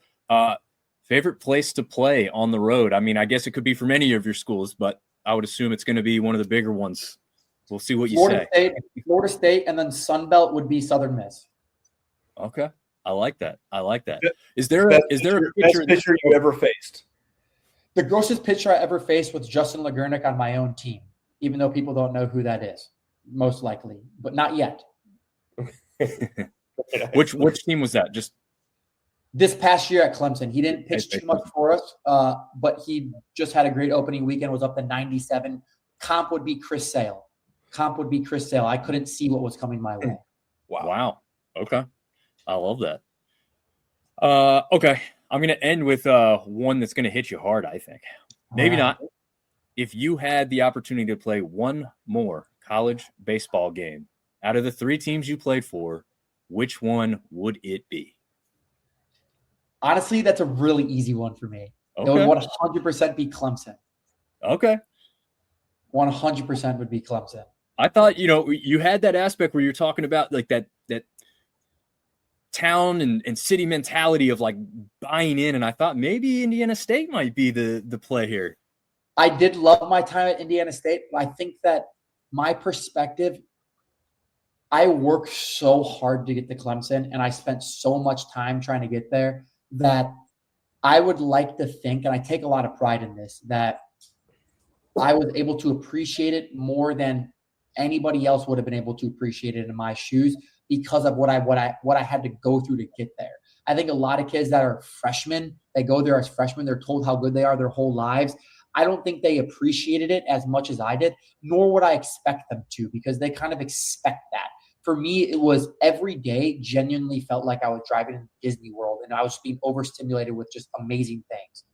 Favorite place to play on the road? I mean, I guess it could be from any of your schools, but I would assume it's going to be one of the bigger ones. We'll see what you say. Florida State, and then Sunbelt would be Southern Miss. Okay. I like that. Is there a picture you ever faced? The grossest pitcher I ever faced was Justin Lagurnik on my own team, even though people don't know who that is, most likely, but not yet. Which team was that? Just this past year at Clemson. He didn't pitch too much for us, but he just had a great opening weekend, was up to 97. Comp would be Chris Sale. I couldn't see what was coming my way. Wow. Okay. I love that. Okay. I'm going to end with one that's going to hit you hard, I think. Maybe not. If you had the opportunity to play one more college baseball game out of the three teams you played for, which one would it be? Honestly, that's a really easy one for me. Okay. It would 100% be Clemson. Okay. 100% would be Clemson. I thought, you had that aspect where you're talking about like that town and city mentality of like buying in. And I thought maybe Indiana State might be the play here. I did love my time at Indiana State. I think that my perspective, I worked so hard to get to Clemson, and I spent so much time trying to get there that I would like to think, and I take a lot of pride in this, that I was able to appreciate it more than anybody else would have been able to appreciate it in my shoes because of what I had to go through to get there. I think a lot of kids that are freshmen, they go there as freshmen, they're told how good they are their whole lives. I don't think they appreciated it as much as I did, nor would I expect them to, because they kind of expect that. For me, it was every day genuinely felt like I was driving in Disney World and I was being overstimulated with just amazing things.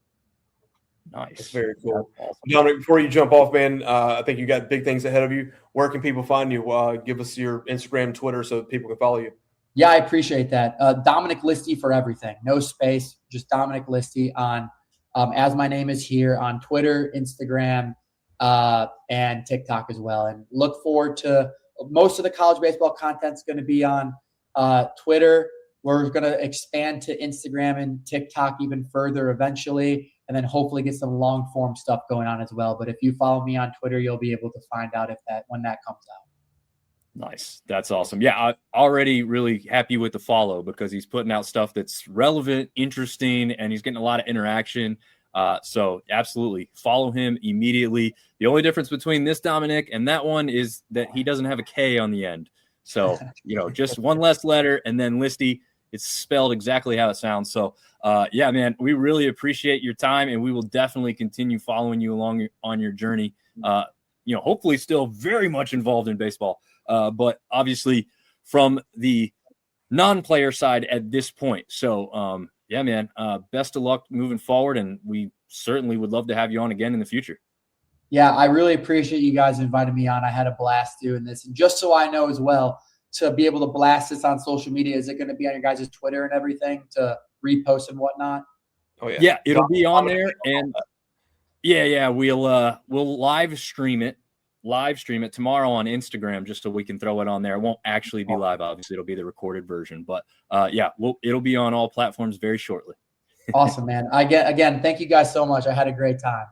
Nice. That's very cool. That's awesome. Dominic, before you jump off, man, I think you got big things ahead of you. Where can people find you? Give us your Instagram, Twitter, so people can follow you. Yeah, I appreciate that. Dominic Listi for everything. No space, just Dominic Listi on, as my name is here, on Twitter, Instagram, and TikTok as well. And look forward to most of the college baseball content's going to be on Twitter. We're going to expand to Instagram and TikTok even further eventually, and then hopefully get some long form stuff going on as well. But if you follow me on Twitter, you'll be able to find out when that comes out. Nice. That's awesome. Yeah, I'm already really happy with the follow because he's putting out stuff that's relevant, interesting, and he's getting a lot of interaction. So absolutely follow him immediately. The only difference between this Dominic and that one is that he doesn't have a K on the end. So, just one less letter, and then Listi, it's spelled exactly how it sounds. So, yeah, man, we really appreciate your time, and we will definitely continue following you along on your journey. Hopefully still very much involved in baseball. But obviously from the non-player side at this point. So, yeah, man, best of luck moving forward. And we certainly would love to have you on again in the future. Yeah, I really appreciate you guys inviting me on. I had a blast doing this. And just so I know as well, to be able to blast this on social media, is it going to be on your guys' Twitter and everything to repost and whatnot? Oh, yeah. Yeah, it'll be on there. And yeah, we'll live stream it tomorrow on Instagram just so we can throw it on there. It won't actually be live, obviously. It'll be the recorded version. But, it'll be on all platforms very shortly. Awesome, man. Again, thank you guys so much. I had a great time.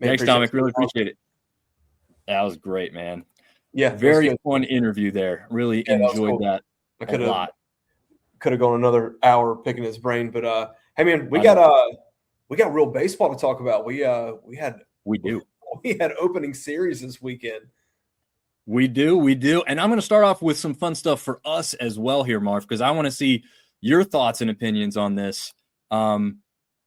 Man, thanks, Dominic. Really appreciate it. That was great, man. Yeah. Very fun interview there. Really enjoyed that a lot. Could have gone another hour picking his brain. But, hey, man, we got real baseball to talk about. We had opening series this weekend. We do. And I'm going to start off with some fun stuff for us as well here, Marv, because I want to see your thoughts and opinions on this.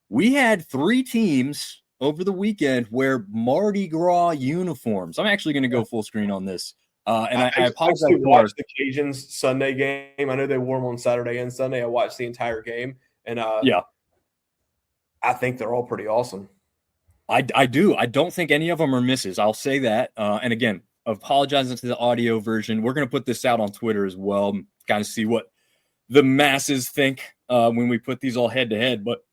We had 3 teams over the weekend wear Mardi Gras uniforms. I'm actually going to go full screen on this. And I apologize. I watched the Cajuns Sunday game. I know they wore them on Saturday and Sunday. I watched the entire game. And I think they're all pretty awesome. I do. I don't think any of them are misses. I'll say that. And again, apologizing to the audio version. We're going to put this out on Twitter as well, kind of see what the masses think when we put these all head to head. But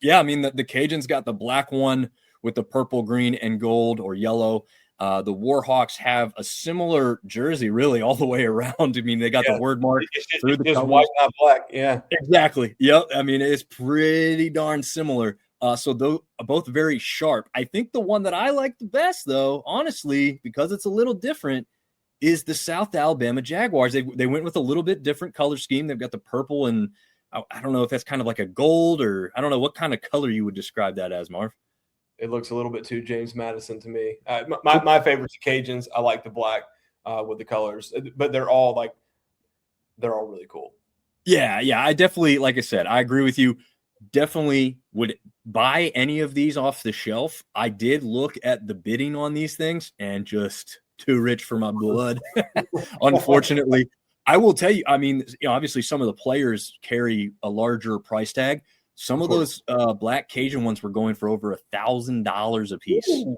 yeah, I mean, the Cajuns got the black one with the purple, green, and gold or yellow. The Warhawks have a similar jersey, really, all the way around. I mean, they got the word mark through the just white, not black. Yeah, exactly. Yep. I mean, it's pretty darn similar. So both very sharp. I think the one that I like the best, though, honestly, because it's a little different, is the South Alabama Jaguars. They went with a little bit different color scheme. They've got the purple, and I don't know if that's kind of like a gold, or I don't know what kind of color you would describe that as, Marv. It looks a little bit too James Madison to me. My favorite's the Cajuns. I like the black with the colors, but they're all really cool. Yeah. I definitely, like I said, I agree with you. Definitely would buy any of these off the shelf. I did look at the bidding on these things and just too rich for my blood. Unfortunately, I will tell you, I mean, obviously some of the players carry a larger price tag. Some of those black Cajun ones were going for over $1,000 a piece. Ooh.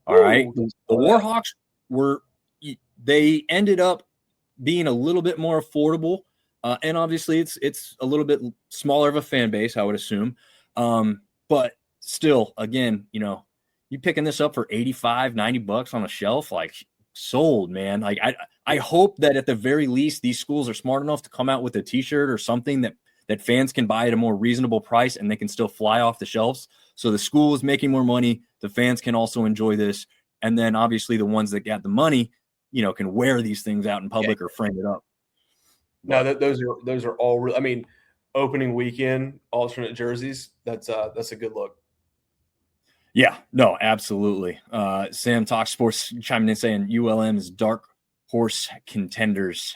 All right. The Warhawks they ended up being a little bit more affordable. And obviously it's a little bit smaller of a fan base, I would assume. But still, again, you picking this up for $85, $90 on a shelf, like sold, man. Like I hope that at the very least, these schools are smart enough to come out with a t-shirt or something that fans can buy at a more reasonable price and they can still fly off the shelves. So the school is making more money. The fans can also enjoy this. And then obviously the ones that got the money, can wear these things out in public or frame it up. No, those are all real. I mean, opening weekend alternate jerseys. That's a good look. Yeah, no, absolutely. Sam Talk Sports chiming in saying ULM is dark horse contenders.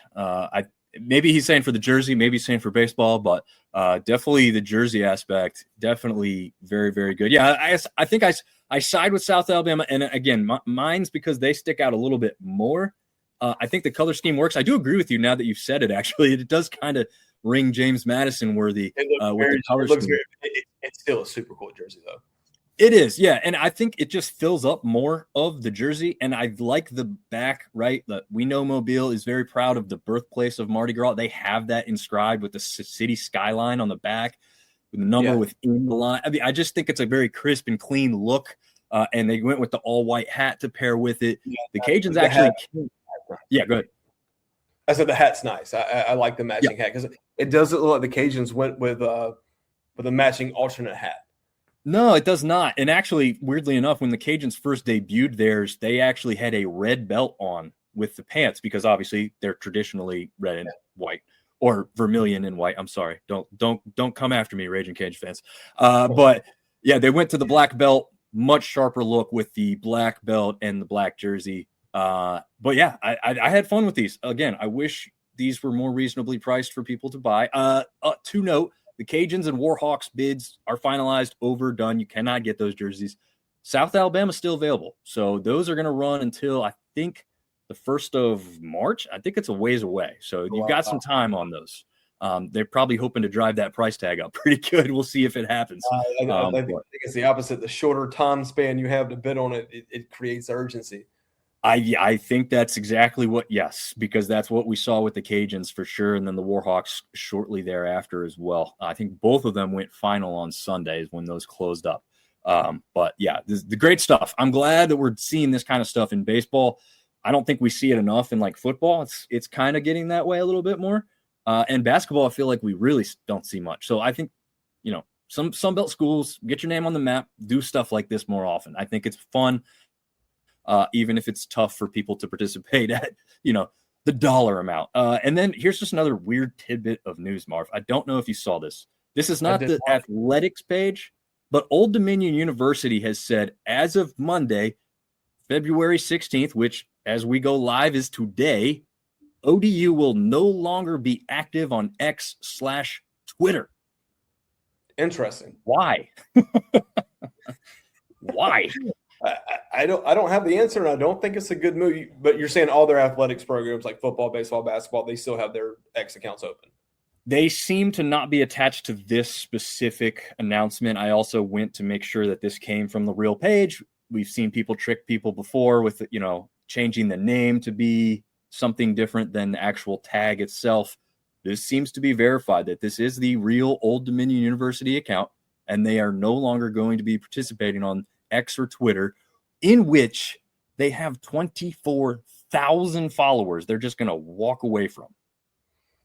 Maybe he's saying for the jersey, maybe he's saying for baseball, but definitely the jersey aspect, definitely very, very good. Yeah, I think I side with South Alabama, and again, mine's because they stick out a little bit more. I think the color scheme works. I do agree with you now that you've said it. Actually, it does kind of ring James Madison worthy with the color scheme. It's still a super cool jersey, though. It is, yeah, and I think it just fills up more of the jersey, and I like the back, right? We know Mobile is very proud of the birthplace of Mardi Gras. They have that inscribed with the city skyline on the back, with the number within the line. I mean, I just think it's a very crisp and clean look, and they went with the all-white hat to pair with it. Yeah, the Cajuns actually – yeah, go ahead. I said the hat's nice. I like the matching hat because it doesn't look like the Cajuns went with a matching alternate hat. No, it does not. And actually, weirdly enough, when the Cajuns first debuted theirs, they actually had a red belt on with the pants because obviously they're traditionally red and white or vermilion and white. I'm sorry. Don't come after me, Raging Cajun fans. But yeah, they went to the black belt, much sharper look with the black belt and the black jersey. But yeah, I had fun with these. Again, I wish these were more reasonably priced for people to buy. To note, the Cajuns and Warhawks bids are finalized, overdone. You cannot get those jerseys. South Alabama is still available. So those are going to run until, I think, the 1st of March. I think it's a ways away. So you've got some time on those. They're probably hoping to drive that price tag up pretty good. We'll see if it happens. I think it's the opposite. The shorter time span you have to bid on it creates urgency. I think that's exactly what, yes, because that's what we saw with the Cajuns for sure. And then the Warhawks shortly thereafter as well. I think both of them went final on Sundays when those closed up. But yeah, the great stuff. I'm glad that we're seeing this kind of stuff in baseball. I don't think we see it enough in like football. It's kind of getting that way a little bit more. And basketball, I feel like we really don't see much. So I think, some Sunbelt schools, get your name on the map, do stuff like this more often. I think it's fun. Even if it's tough for people to participate at, the dollar amount. And then here's just another weird tidbit of news, Marv. I don't know if you saw this. This is not the athletics page, but Old Dominion University has said as of Monday, February 16th, which as we go live is today, ODU will no longer be active on X/Twitter. Interesting. Why? Why? I don't have the answer, and I don't think it's a good move. But you're saying all their athletics programs like football, baseball, basketball, they still have their X accounts open. They seem to not be attached to this specific announcement. I also went to make sure that this came from the real page. We've seen people trick people before with, changing the name to be something different than the actual tag itself. This seems to be verified that this is the real Old Dominion University account, and they are no longer going to be participating on X or Twitter, in which they have 24,000 followers. They're just going to walk away from.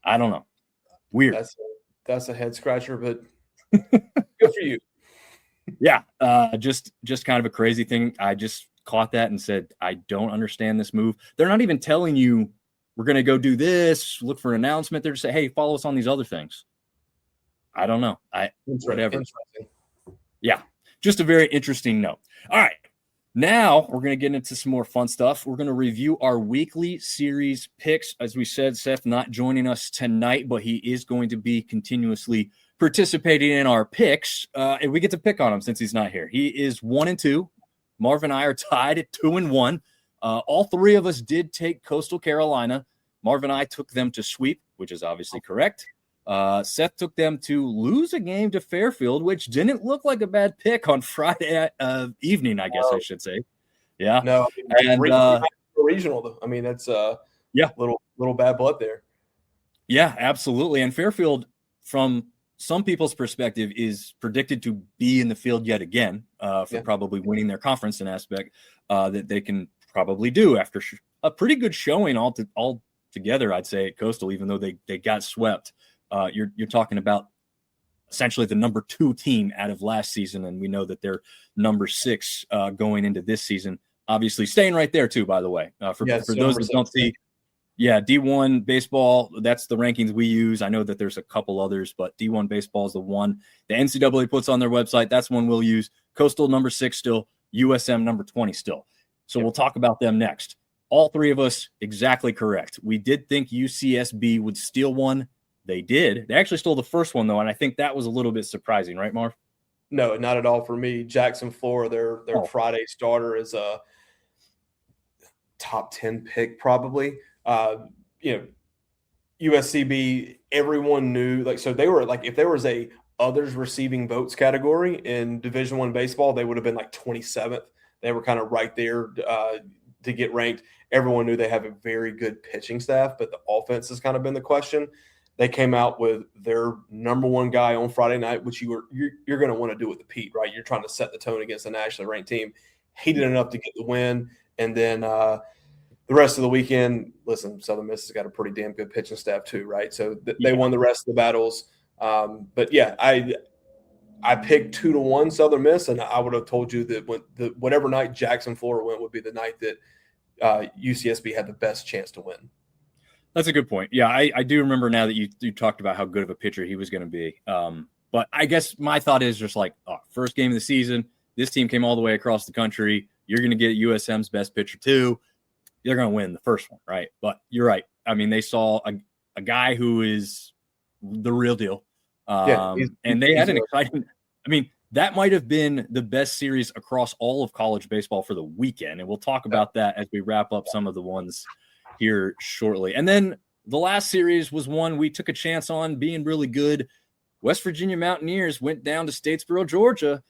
I don't know. Weird. That's a head scratcher, but good for you. Yeah. Just kind of a crazy thing. I just caught that and said, I don't understand this move. They're not even telling you we're going to go do this, look for an announcement. They're just saying, hey, follow us on these other things. I don't know. Whatever. Yeah. Just a very interesting note. All right. Now we're going to get into some more fun stuff. We're going to review our weekly series picks. As we said, Seth not joining us tonight, but he is going to be continuously participating in our picks. And we get to pick on him since he's not here. He is 1-2. Marv and I are tied at 2-1. All three of us did take Coastal Carolina. Marv and I took them to sweep, which is obviously correct. Seth took them to lose a game to Fairfield, which didn't look like a bad pick on Friday evening, I guess I should say. Yeah. No, and regional though. I mean, that's little bad blood there. Yeah, absolutely. And Fairfield, from some people's perspective, is predicted to be in the field yet again for probably winning their conference, an aspect that they can probably do after a pretty good showing all together, I'd say, at Coastal, even though they got swept. You're talking about essentially the number 2 team out of last season, and we know that they're number 6 going into this season. Obviously, staying right there too. By the way, for those that don't see, D1 baseball, that's the rankings we use. I know that there's a couple others, but D1 baseball is the one the NCAA puts on their website. That's one we'll use. Coastal number 6 still, USM number 20 still. So we'll talk about them next. All three of us exactly correct. We did think UCSB would steal one. They did. They actually stole the first one, though, and I think that was a little bit surprising, right, Marv? No, not at all for me. Jackson Flora, their Friday starter, is a top 10 pick probably. USCB, everyone knew. So they were if there was a others receiving votes category in Division I baseball, they would have been like 27th. They were kind of right there to get ranked. Everyone knew they have a very good pitching staff, but the offense has kind of been the question. They came out with their number one guy on Friday night, which you're going to want to do with the Pete, right? You're trying to set the tone against a nationally ranked team. He did enough to get the win, and then the rest of the weekend, listen, Southern Miss has got a pretty damn good pitching staff too, right? So they won the rest of the battles. But yeah, I picked 2-1 Southern Miss, and I would have told you that whatever night Jackson, Florida went would be the night that UCSB had the best chance to win. That's a good point. Yeah, I do remember now that you talked about how good of a pitcher he was going to be. But I guess my thought is just like, first game of the season, this team came all the way across the country. You're going to get USM's best pitcher too. You're going to win the first one, right? But you're right. I mean, they saw a guy who is the real deal. And they had an exciting – I mean, that might have been the best series across all of college baseball for the weekend. And we'll talk about that as we wrap up some of the ones here shortly. And then the last series was one we took a chance on being really good. West Virginia Mountaineers went down to Statesboro, Georgia.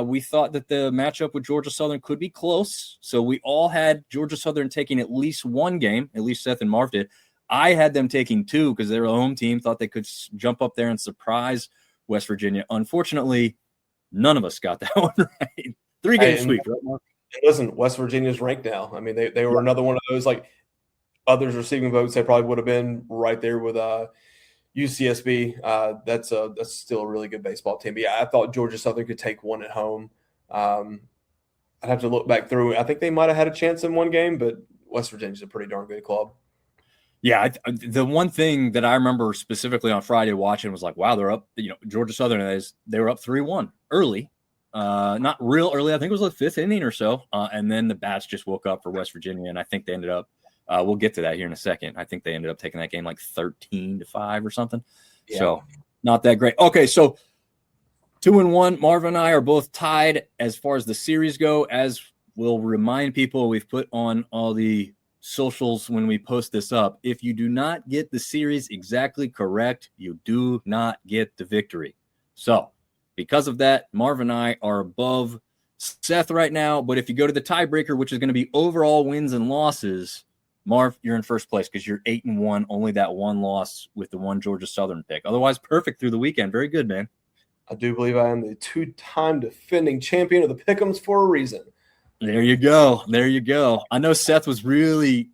We thought that the matchup with Georgia Southern could be close. So we all had Georgia Southern taking at least one game. At least Seth and Marv did. I had them taking two because they're a home team, thought they could jump up there and surprise West Virginia. Unfortunately, none of us got that one right. 3-game sweep, right, Mark? Listen, West Virginia's ranked now. I mean, they were another one of those, like, others receiving votes. They probably would have been right there with UCSB. That's still a really good baseball team. But yeah, I thought Georgia Southern could take one at home. I'd have to look back through. I think they might have had a chance in one game, but West Virginia's a pretty darn good club. Yeah, the one thing that I remember specifically on Friday watching was like, wow, they're up. Georgia Southern, they were up 3-1 early, not real early. I think it was the fifth inning or so, and then the bats just woke up for West Virginia, and I think they ended up. We'll get to that here in a second. I think they ended up taking that game like 13-5 or something. Yeah. So not that great. Okay, so 2-1. Marvin and I are both tied as far as the series go. As we'll remind people, we've put on all the socials when we post this up. If you do not get the series exactly correct, you do not get the victory. So because of that, Marv and I are above Seth right now. But if you go to the tiebreaker, which is going to be overall wins and losses, Marv, you're in first place because you're 8-1, only that one loss with the one Georgia Southern pick. Otherwise, perfect through the weekend. Very good, man. I do believe I am the two-time defending champion of the Pick'ems for a reason. There you go. There you go. I know Seth was really,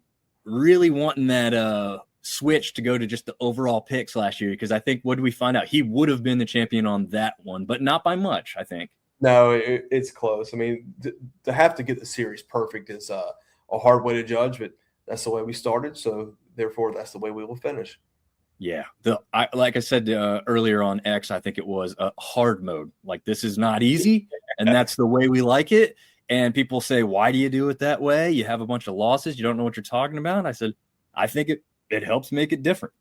really wanting that switch to go to just the overall picks last year because I think, what did we find out? He would have been the champion on that one, but not by much, I think. No, it's close. I mean, to have to get the series perfect is a hard way to judge, but that's the way we started, so therefore that's the way we will finish. Yeah. Like I said earlier on X, I think it was a hard mode. Like, this is not easy, and that's the way we like it. And people say, why do you do it that way? You have a bunch of losses. You don't know what you're talking about. And I said, I think it helps make it different.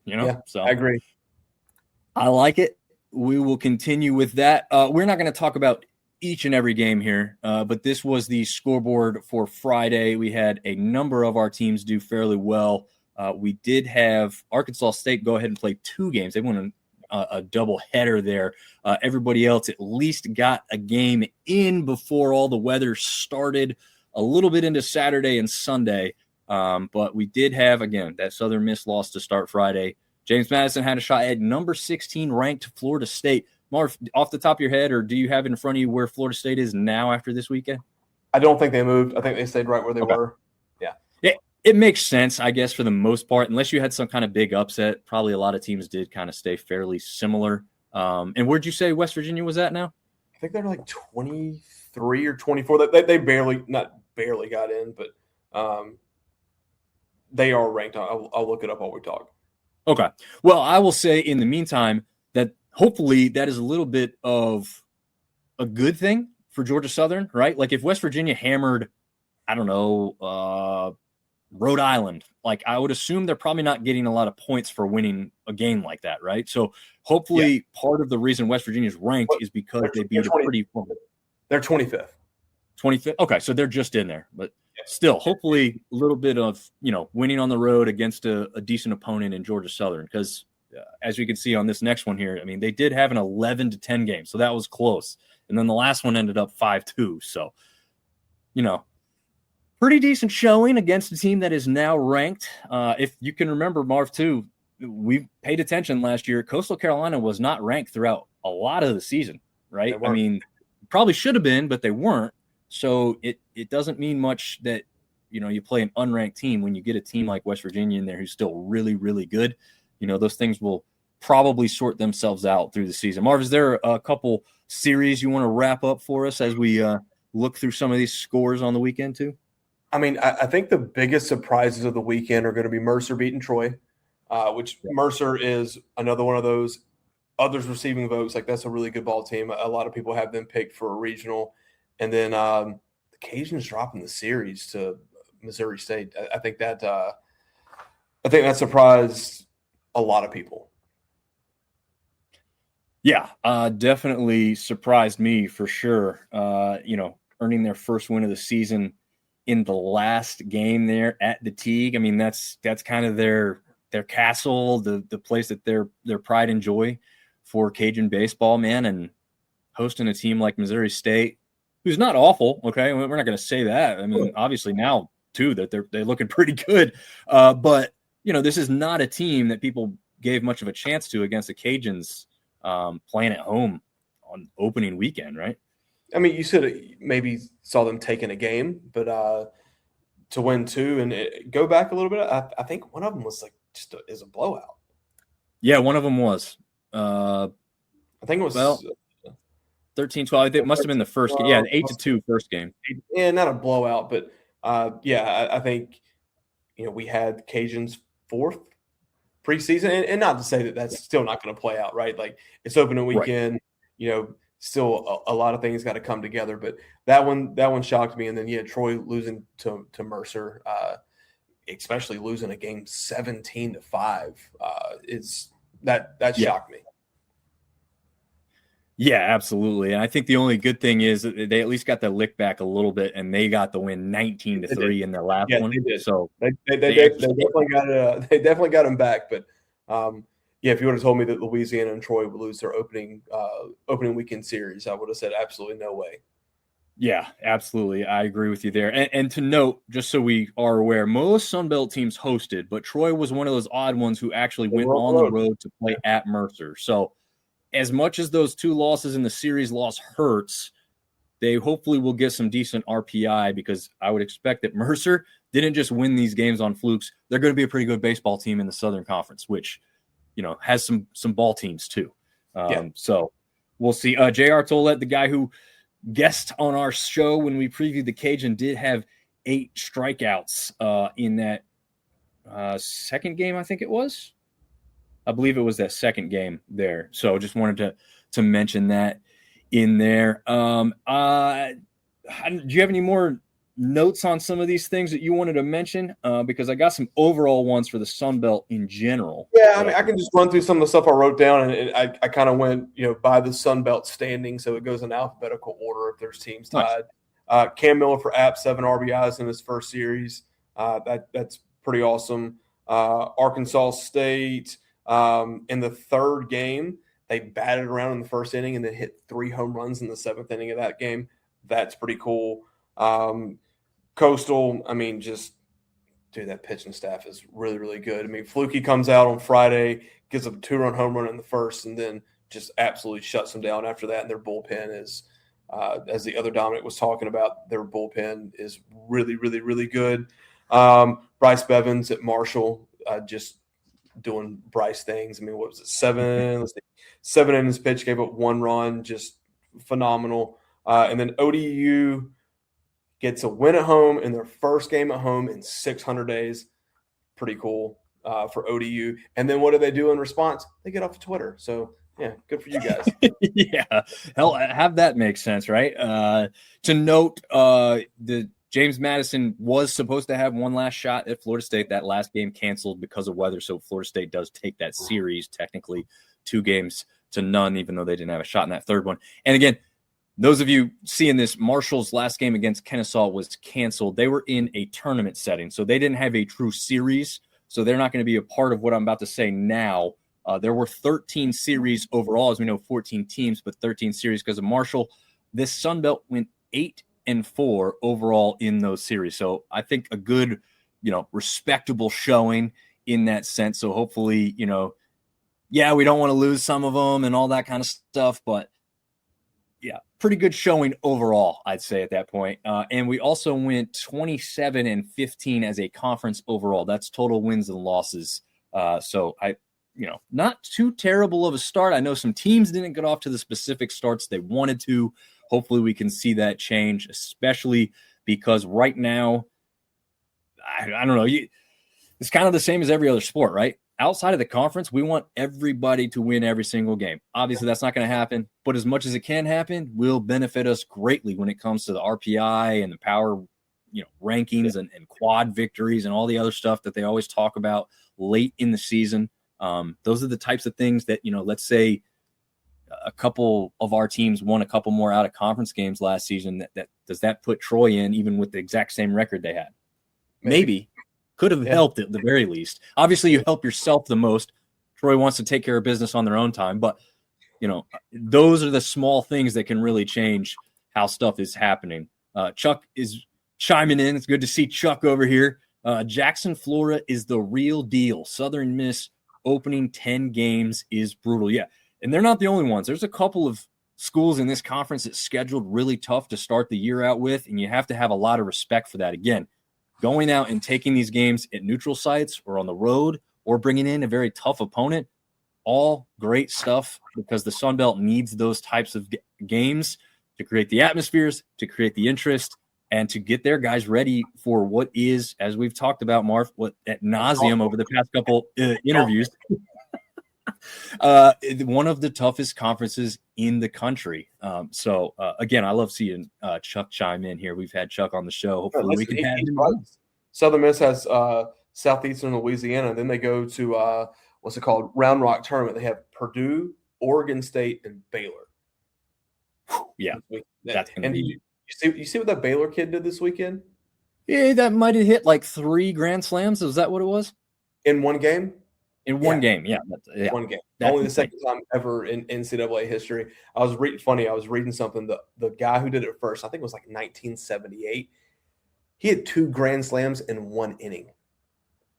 Yeah, so I agree. I like it. We will continue with that. We're not going to talk about each and every game here, but this was the scoreboard for Friday. We had a number of our teams do fairly well. We did have Arkansas State go ahead and play 2 games. They won a double header there. Everybody else at least got a game in before all the weather started, a little bit into Saturday and Sunday. But we did have, again, that Southern Miss loss to start Friday. James Madison had a shot at number 16 ranked Florida State. Marv, off the top of your head, or do you have in front of you where Florida State is now after this weekend? I don't think they moved. I think they stayed right where they were. Yeah. It makes sense, I guess, for the most part, unless you had some kind of big upset. Probably a lot of teams did kind of stay fairly similar. And where'd you say West Virginia was at now? I think they're like 23 or 24. They not barely got in, but they are ranked. I'll look it up while we talk. Okay. Well, I will say in the meantime that hopefully that is a little bit of a good thing for Georgia Southern, right? Like if West Virginia hammered, I don't know, Rhode Island, like I would assume they're probably not getting a lot of points for winning a game like that, right? So hopefully part of the reason West Virginia is ranked is because they beat a pretty – They're 25th. 25th? Okay, so they're just in there. But still, hopefully a little bit of, winning on the road against a decent opponent in Georgia Southern, because as we can see on this next one here, I mean, they did have an 11-10 game, so that was close. And then the last one ended up 5-2. So, pretty decent showing against a team that is now ranked. If you can remember, Marv, too, we paid attention last year. Coastal Carolina was not ranked throughout a lot of the season, right? I mean, probably should have been, but they weren't. So it doesn't mean much that, you play an unranked team when you get a team like West Virginia in there who's still really, really good. Those things will probably sort themselves out through the season. Marv, is there a couple series you want to wrap up for us as we look through some of these scores on the weekend too? I mean, I think the biggest surprises of the weekend are going to be Mercer beating Troy, which Mercer is another one of those others receiving votes. Like, that's a really good ball team. A lot of people have them picked for a regional. And then the Cajuns dropping the series to Missouri State. I think that surprised a lot of people. Yeah, definitely surprised me for sure. Earning their first win of the season in the last game there at the Teague. I mean, that's kind of their castle, the place that their pride and joy for Cajun baseball, man. And hosting a team like Missouri State, who's not awful. Okay, we're not going to say that. I mean, obviously now too that they're looking pretty good. But this is not a team that people gave much of a chance to against the Cajuns playing at home on opening weekend, right? I mean, you should maybe saw them taking a game, but to win two and go back a little bit, I think one of them was like is a blowout. Yeah, one of them was. I think it was 13-12. It must have been the first game. Yeah, 8-2 first game. Yeah, not a blowout, but I think we had Cajuns fourth preseason, and not to say that that's still not going to play out, right? Like, it's opening weekend, right. Still a lot of things got to come together, but that one shocked me. And then Troy losing to Mercer, especially losing a game 17-5, is that shocked me. Yeah, absolutely. And I think the only good thing is that they at least got the lick back a little bit, and they got the win 19-3 in their last one. They did. So they definitely got him back. But if you would have told me that Louisiana and Troy would lose their opening weekend series, I would have said absolutely no way. Yeah, absolutely. I agree with you there. And to note, just so we are aware, most sunbelt teams hosted, but Troy was one of those odd ones who actually went on the road to play at Mercer. So as much as those two losses in the series loss hurts, they hopefully will get some decent RPI, because I would expect that Mercer didn't just win these games on flukes. They're going to be a pretty good baseball team in the Southern Conference, which, has some ball teams too. So we'll see. J.R. Tollett, the guy who guest on our show when we previewed the Cajun, did have 8 strikeouts in that second game, I think it was. I believe it was that second game there. So just wanted to mention that in there. Do you have any more notes on some of these things that you wanted to mention? Because I got some overall ones for the Sun Belt in general. Yeah, I mean, I can just run through some of the stuff I wrote down, and I kind of went, by the Sun Belt standing, so it goes in alphabetical order if there's teams tied. Nice. Cam Miller for App, 7 RBIs in his first series. That's pretty awesome. Arkansas State, in the third game, they batted around in the first inning and then hit 3 home runs in the 7th inning of that game. That's pretty cool. Coastal, I mean, that pitching staff is really, really good. I mean, Fluky comes out on Friday, gives up a 2-run home run in the first, and then just absolutely shuts them down after that. And their bullpen is, as the other Dominic was talking about, their bullpen is really, really, really good. Bryce Bevins at Marshall, just doing Bryce things. I mean, what was it? 7 innings pitch, gave up 1 run, just phenomenal. And then ODU gets a win at home in their first game at home in 600 days. Pretty cool for ODU. And then what do they do in response? They get off of Twitter. So, yeah, good for you guys. Yeah. Hell, have that make sense, right? To note, the James Madison was supposed to have one last shot at Florida State. That last game canceled because of weather, so Florida State does take that series, technically 2-0, even though they didn't have a shot in that third one. And again, those of you seeing this, Marshall's last game against Kennesaw was canceled. They were in a tournament setting, so they didn't have a true series, so they're not going to be a part of what I'm about to say now. There were 13 series overall, as we know, 14 teams, but 13 series because of Marshall. This Sun Belt went 8-4 overall in those series. So I think a good, respectable showing in that sense. So hopefully, we don't want to lose some of them and all that kind of stuff, but yeah, pretty good showing overall, I'd say at that point. And we also went 27-15 as a conference overall. That's total wins and losses. So not too terrible of a start. I know some teams didn't get off to the specific starts they wanted to. Hopefully we can see that change, especially because right now, I don't know, it's kind of the same as every other sport, right? Outside of the conference, we want everybody to win every single game. Obviously, that's not going to happen, but as much as it can happen, will benefit us greatly when it comes to the RPI and the power, rankings and quad victories and all the other stuff that they always talk about late in the season. Those are the types of things that, let's say a couple of our teams won a couple more out of conference games last season. That does that put Troy in even with the exact same record they had? Maybe. Could have helped at the very least. Obviously, you help yourself the most. Troy wants to take care of business on their own time, but those are the small things that can really change how stuff is happening. Chuck is chiming in. It's good to see Chuck over here. Jackson, Florida is the real deal. Southern Miss opening 10 games is brutal. Yeah, and they're not the only ones. There's a couple of schools in this conference that's scheduled really tough to start the year out with, and you have to have a lot of respect for that. Again, going out and taking these games at neutral sites or on the road or bringing in a very tough opponent, all great stuff because the Sun Belt needs those types of games to create the atmospheres, to create the interest, and to get their guys ready for what is, as we've talked about, Marv, what at nauseum over the past couple interviews, one of the toughest conferences in the country. Again, I love seeing Chuck chime in here. We've had Chuck on the show. Hopefully we can have him. Southern Miss has Southeastern Louisiana. Then they go to what's it called? Round Rock tournament. They have Purdue, Oregon State, and Baylor. Yeah, and you see what that Baylor kid did this weekend? Yeah, that might have hit like 3 Grand Slams. Is that what it was? In one game? In one game, yeah. One game. Only the second time ever in NCAA history. I was reading something. The guy who did it first, I think it was like 1978. He had 2 Grand Slams in 1 inning.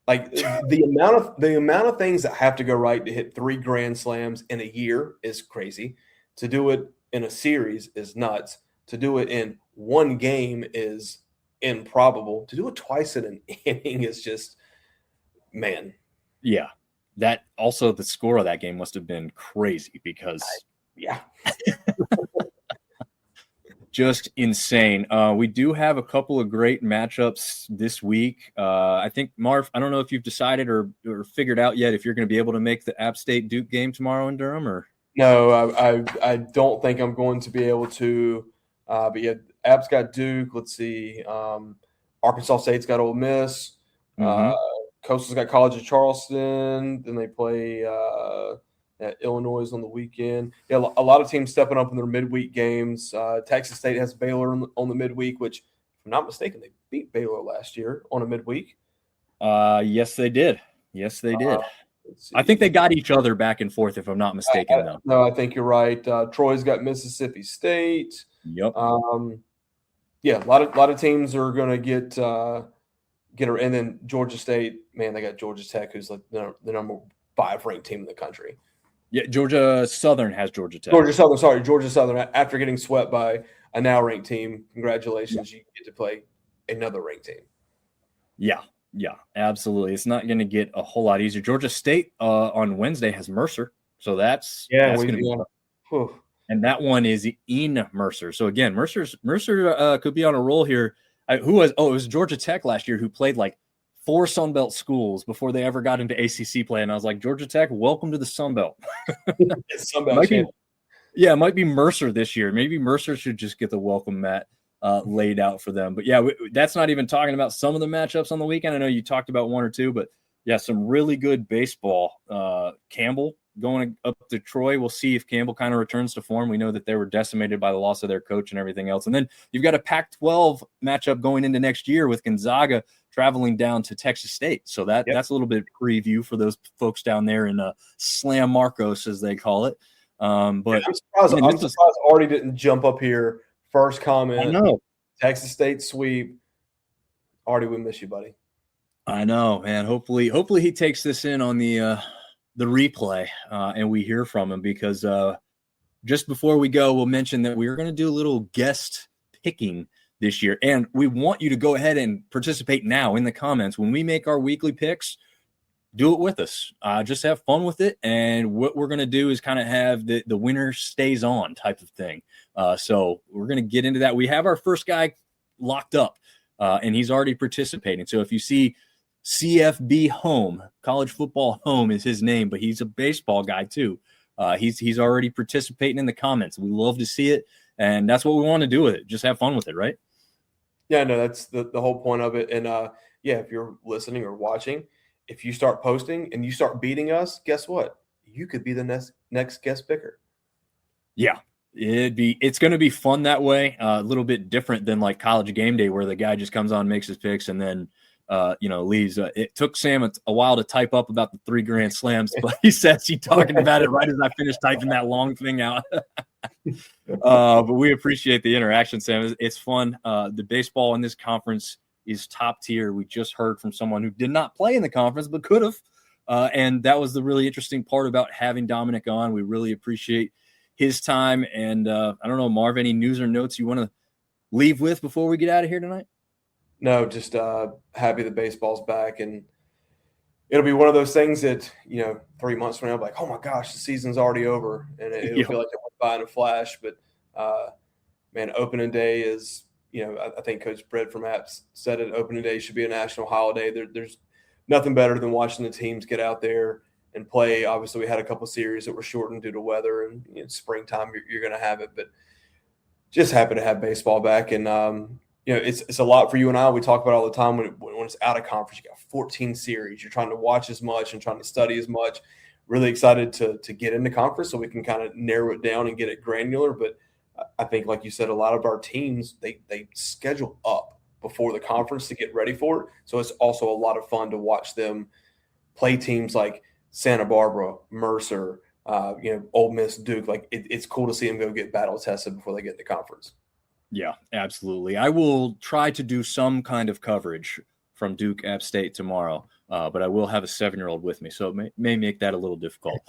Like the amount of things that have to go right to hit 3 Grand Slams in a year is crazy. To do it in a series is nuts. To do it in 1 game is improbable. To do it twice in an inning is just, man. Yeah. That also, the score of that game must have been crazy because just insane. We do have a couple of great matchups this week. I think, Marv, I don't know if you've decided or figured out yet if you're going to be able to make the App State Duke game tomorrow in Durham, or no. I don't think I'm going to be able to. But yeah, App's got Duke. Let's see. Arkansas State's got Ole Miss. Coastal's got College of Charleston. Then they play at Illinois on the weekend. Yeah, a lot of teams stepping up in their midweek games. Texas State has Baylor on the midweek, which, if I'm not mistaken, they beat Baylor last year on a midweek. Yes, they did. I think they got each other back and forth, if I'm not mistaken, though. No, I think you're right. Troy's got Mississippi State. Yep. Yeah, a lot of teams are going to get her. And then Georgia State, man, they got Georgia Tech, who's like the number 5 ranked team in the country. Yeah, Georgia Southern has Georgia Tech. Georgia Southern. After getting swept by a now ranked team, congratulations, you get to play another ranked team. Yeah, absolutely. It's not going to get a whole lot easier. Georgia State on Wednesday has Mercer, so that's going to be tough. And that one is in Mercer. So again, Mercer could be on a roll here. It was Georgia Tech last year who played like 4 Sun Belt schools before they ever got into ACC play. And I was like, Georgia Tech, welcome to the Sun Belt. It might be Mercer this year. Maybe Mercer should just get the welcome mat laid out for them. But yeah, that's not even talking about some of the matchups on the weekend. I know you talked about 1 or 2, but yeah, some really good baseball. Campbell going up to Troy. We'll see if Campbell kind of returns to form. We know that they were decimated by the loss of their coach and everything else. And then you've got a Pac-12 matchup going into next year with Gonzaga traveling down to Texas State. So that's a little bit of preview for those folks down there in Slam Marcos, as they call it. But I'm surprised Artie didn't jump up here. First comment. I know. Texas State sweep. Artie, we miss you, buddy. I know, man. Hopefully he takes this in on the replay and we hear from him, because just before we go, we'll mention that we're going to do a little guest picking this year. And we want you to go ahead and participate now in the comments. When we make our weekly picks, do it with us. Just have fun with it. And what we're going to do is kind of have the winner stays on type of thing. So we're going to get into that. We have our first guy locked up and he's already participating. So if you see CFB Home, College Football Home is his name, but he's a baseball guy too. He's already participating in the comments. We love to see it. And that's what we want to do with it. Just have fun with it, right? Yeah, no, that's the whole point of it. And if you're listening or watching, if you start posting and you start beating us, guess what? You could be the next guest picker. Yeah. It's going to be fun that way. A little bit different than like College Game Day, where the guy just comes on, makes his picks, and then leaves. It took Sam a while to type up about the 3 grand slams, but he says he's talking about it right as I finished typing that long thing out. But we appreciate the interaction, Sam. It's fun. The baseball in this conference is top tier. We just heard from someone who did not play in the conference but could have, and that was the really interesting part about having Dominic on. We really appreciate his time. And I don't know, Marv, any news or notes you want to leave with before we get out of here tonight? No, just happy the baseball's back, and it'll be one of those things that 3 months from now, like, oh my gosh, the season's already over, and it'll feel like it went by in a flash. But man, opening day is, I think Coach Brett from Apps said it. Opening day should be a national holiday. There's nothing better than watching the teams get out there and play. Obviously, we had a couple series that were shortened due to weather, and springtime you're going to have it. But just happy to have baseball back, and it's a lot for you and I. We talk about it all the time when it's out of conference. You got 14 series. You're trying to watch as much and trying to study as much. Really excited to get into conference so we can kind of narrow it down and get it granular. But I think, like you said, a lot of our teams, they schedule up before the conference to get ready for it. So it's also a lot of fun to watch them play teams like Santa Barbara, Mercer, Ole Miss, Duke. Like it's cool to see them go get battle tested before they get to conference. Yeah, absolutely. I will try to do some kind of coverage from Duke App State tomorrow, but I will have a 7-year-old with me, so it may make that a little difficult.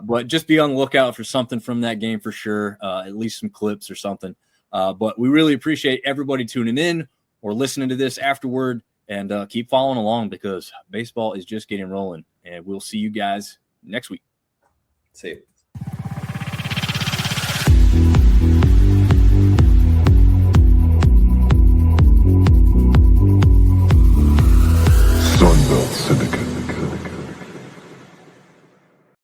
But just be on the lookout for something from that game for sure, at least some clips or something. But we really appreciate everybody tuning in or listening to this afterward, and keep following along, because baseball is just getting rolling, and we'll see you guys next week. See you.